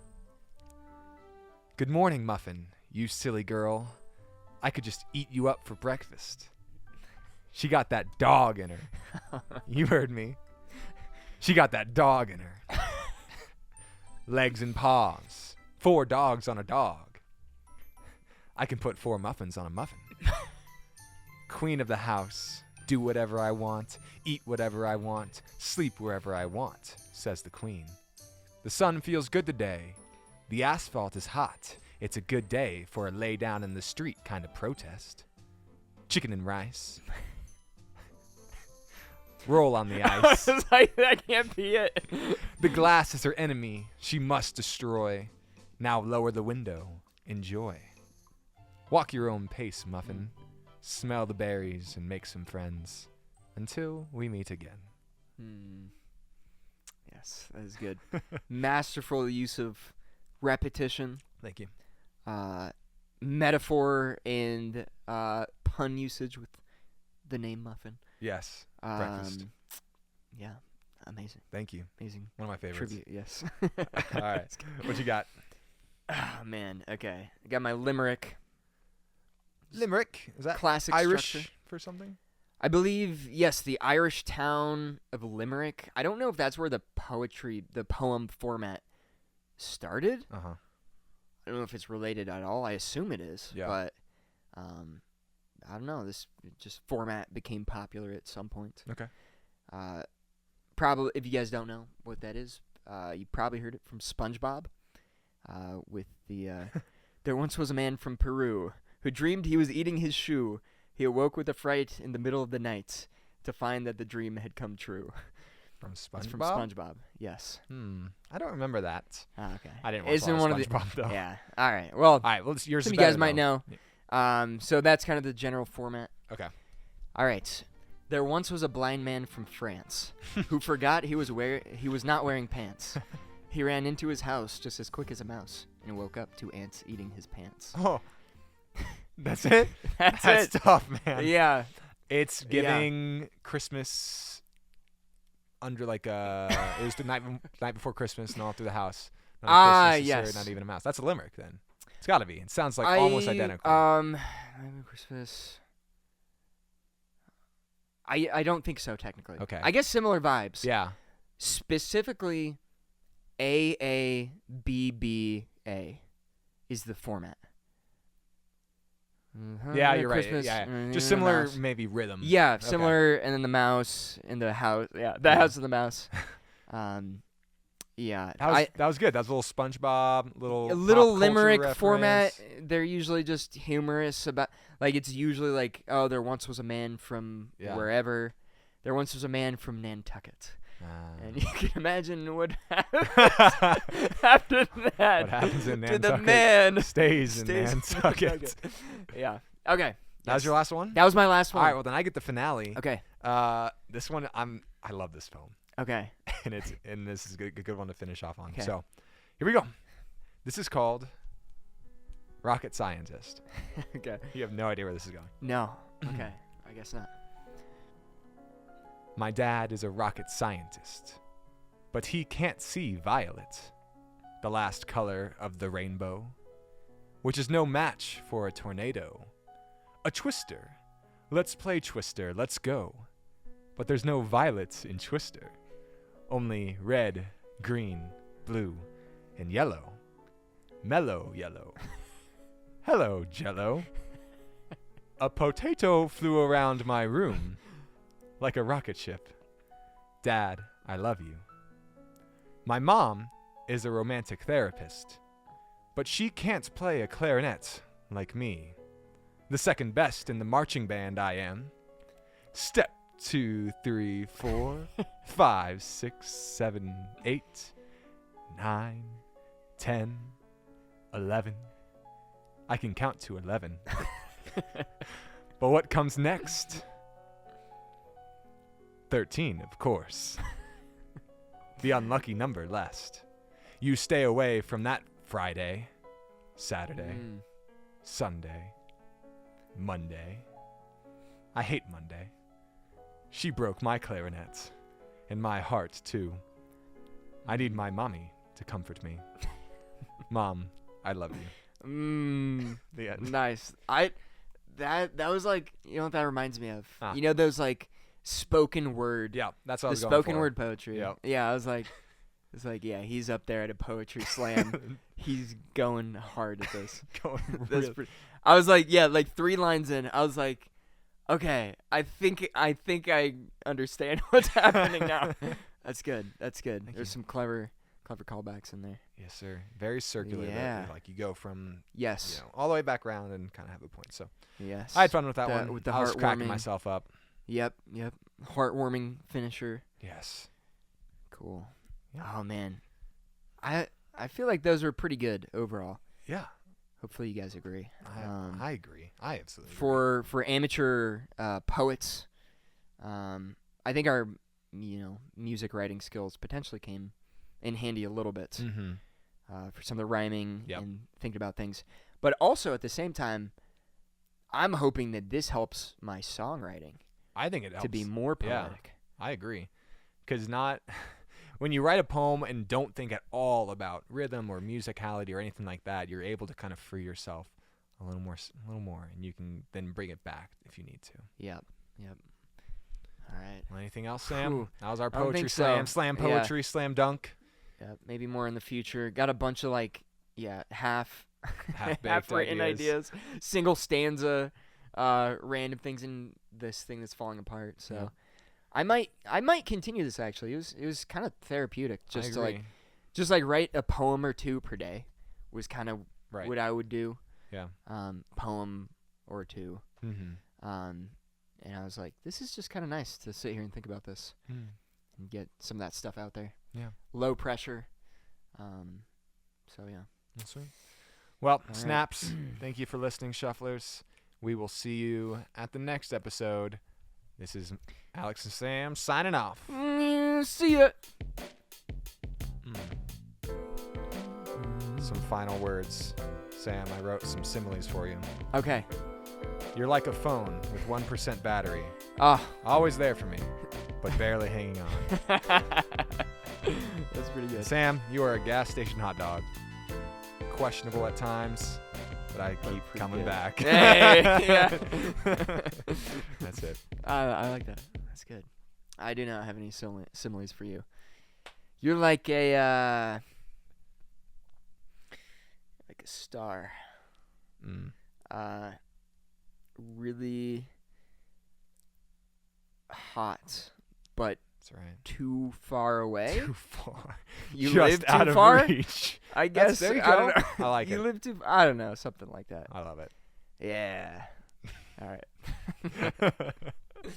Good morning, Muffin. You silly girl. I could just eat you up for breakfast. She got that dog in her. You heard me. She got that dog in her. Legs and paws. 4 dogs on a dog. I can put 4 muffins on a muffin. Queen of the house. Do whatever I want. Eat whatever I want. Sleep wherever I want, says the queen. The sun feels good today. The asphalt is hot. It's a good day for a lay down in the street kind of protest. Chicken and rice. Roll on the ice. I was like, that can't be it. The glass is her enemy. She must destroy. Now lower the window. Enjoy. Walk your own pace, Muffin. Smell the berries and make some friends. Until we meet again. Yes, that is good. Masterful use of repetition, Thank you. metaphor, and pun usage with the name Muffin. Yes. Breakfast. Yeah, amazing, Thank you. amazing One of my favorites. tribute. Yes. All right. What you got? Oh man. Okay, I got my limerick. Limerick. Is that Classic Irish structure. for something? I believe, yes, the Irish town of Limerick. I don't know if that's where the poem format started. Uh-huh. I don't know if it's related at all. I assume it is. Yeah. But I don't know. This just format became popular at some point. Okay. Probably, if you guys don't know what that is, you probably heard it from SpongeBob with the There once was a man from Peru who dreamed he was eating his shoe. He awoke with a fright in the middle of the night to find that the dream had come true. From SpongeBob? That's from SpongeBob, yes. I don't remember that. Ah, okay. I didn't watch It's a lot in one of of the SpongeBob, though. Yeah. All right. Well, All right, well, yours is some of you better, guys might though. know. So that's kind of the general format. Okay. All right. There once was a blind man from France who forgot he was not wearing pants. He ran into his house just as quick as a mouse and woke up to ants eating his pants. Oh, that's it? That's That's it. tough, man. Yeah. It's giving Christmas under like it was the night before Christmas and all through the house. Not a Christmas yes. dessert, not even a mouse. That's a limerick then. It's got to be. It sounds like almost identical. Christmas. I don't think so technically. Okay. I guess similar vibes. Yeah. Specifically, AABBA is the format. Yeah, you're right. Christmas, Yeah. Just similar, mouse. maybe rhythm. Yeah, Okay. similar, and then the mouse in the house. Yeah, the house of the mouse. Yeah, That was good. That was a little SpongeBob, little a little pop culture limerick reference. format. They're usually just humorous about, like, it's usually like, oh, there once was a man from wherever. There once was a man from Nantucket. And you can imagine what happens after that. What happens in to Nantucket the man stays in in Nantucket. Yeah. Okay. That was your last one? That was my last one. All right, well then I get the finale. Okay. This one I love this poem. Okay. and this is a good one to finish off on. Okay. So, here we go. This is called Rocket Scientist. Okay. You have no idea where this is going. No. Okay. I guess not. My dad is a rocket scientist, but he can't see violet, the last color of the rainbow, which is no match for a tornado. A twister. Let's play twister, let's go. But there's no violet in twister. Only red, green, blue, and yellow. Mellow yellow. Hello, Jello. A potato flew around my room like a rocket ship. Dad, I love you. My mom is a romantic therapist, but she can't play a clarinet like me. The second best in the marching band I am. Step 2, 3, 4, 5, 6, 7, 8, 9, 10, 11. I can count to 11. But what comes next? 13, of course. The unlucky number lest. You stay away from that Friday, Saturday, Sunday, Monday. I hate Monday. She broke my clarinet, and my heart too. I need my mommy to comfort me. Mom, I love you. The end. Nice. That was like, you know what that reminds me of? Ah. You know those like spoken word. Yeah, that's what I The was going spoken for. word poetry. Yep. Yeah, I was like, it's like, yeah, he's up there at a poetry slam. He's going hard at this. Going That's real- I was like, yeah, like 3 lines in, I was like, okay, I think I understand what's happening now. That's good. That's good. Thank There's you. some clever callbacks in there. Yes, sir. Very circular. Yeah. Like you go from Yes. all the way back around and kind of have a point. So Yes. I had fun with that The- one. with the I was cracking heartwarming- myself up. Yep. Heartwarming finisher. Yes. Cool. Yeah. Oh man, I feel like those were pretty good overall. Yeah. Hopefully you guys agree. I agree. I absolutely agree. For amateur poets, I think our music writing skills potentially came in handy a little bit for some of the rhyming Yep. and thinking about things. But also at the same time, I'm hoping that this helps my songwriting I think it helps. to be more Yeah. poetic. I agree. Because when you write a poem and don't think at all about rhythm or musicality or anything like that, you're able to kind of free yourself a little more, and you can then bring it back if you need to. Yep. All right. Well, anything else, Sam? Whew. That was our I don't poetry think slam. so. Slam Yeah. poetry, slam dunk. Yeah, maybe more in the future. Got a bunch of half Half-baked written ideas. single stanza, random things in this thing that's falling apart. So Yeah. I might continue this actually. It was kind of therapeutic I just to agree. write a poem or two per day. Was kind of Right. what I would do. Yeah. Poem or two. Mm-hmm. And I was like, this is just kind of nice to sit here and think about this Mm. and get some of that stuff out there. Yeah. Low pressure. So yeah. That's sweet. Well, right. snaps. Thank you for listening, Shufflers. We will see you at the next episode. This is Alex and Sam signing off. See ya. Some final words. Sam, I wrote some similes for you. Okay. You're like a phone with 1% battery. Ah. Always there for me, but barely hanging on. That's pretty good. Sam, you are a gas station hot dog. Questionable at times, but I keep pretty coming good. back. Hey, yeah. That's it. I like that. That's good. I do not have any similes for you. You're like a star. Really hot, but That's right. too far away. Too far. You Just live out too of far. reach. I guess. there you I don't go. know. I like you it. live too. I don't know. Something like that. I love it. Yeah. All right.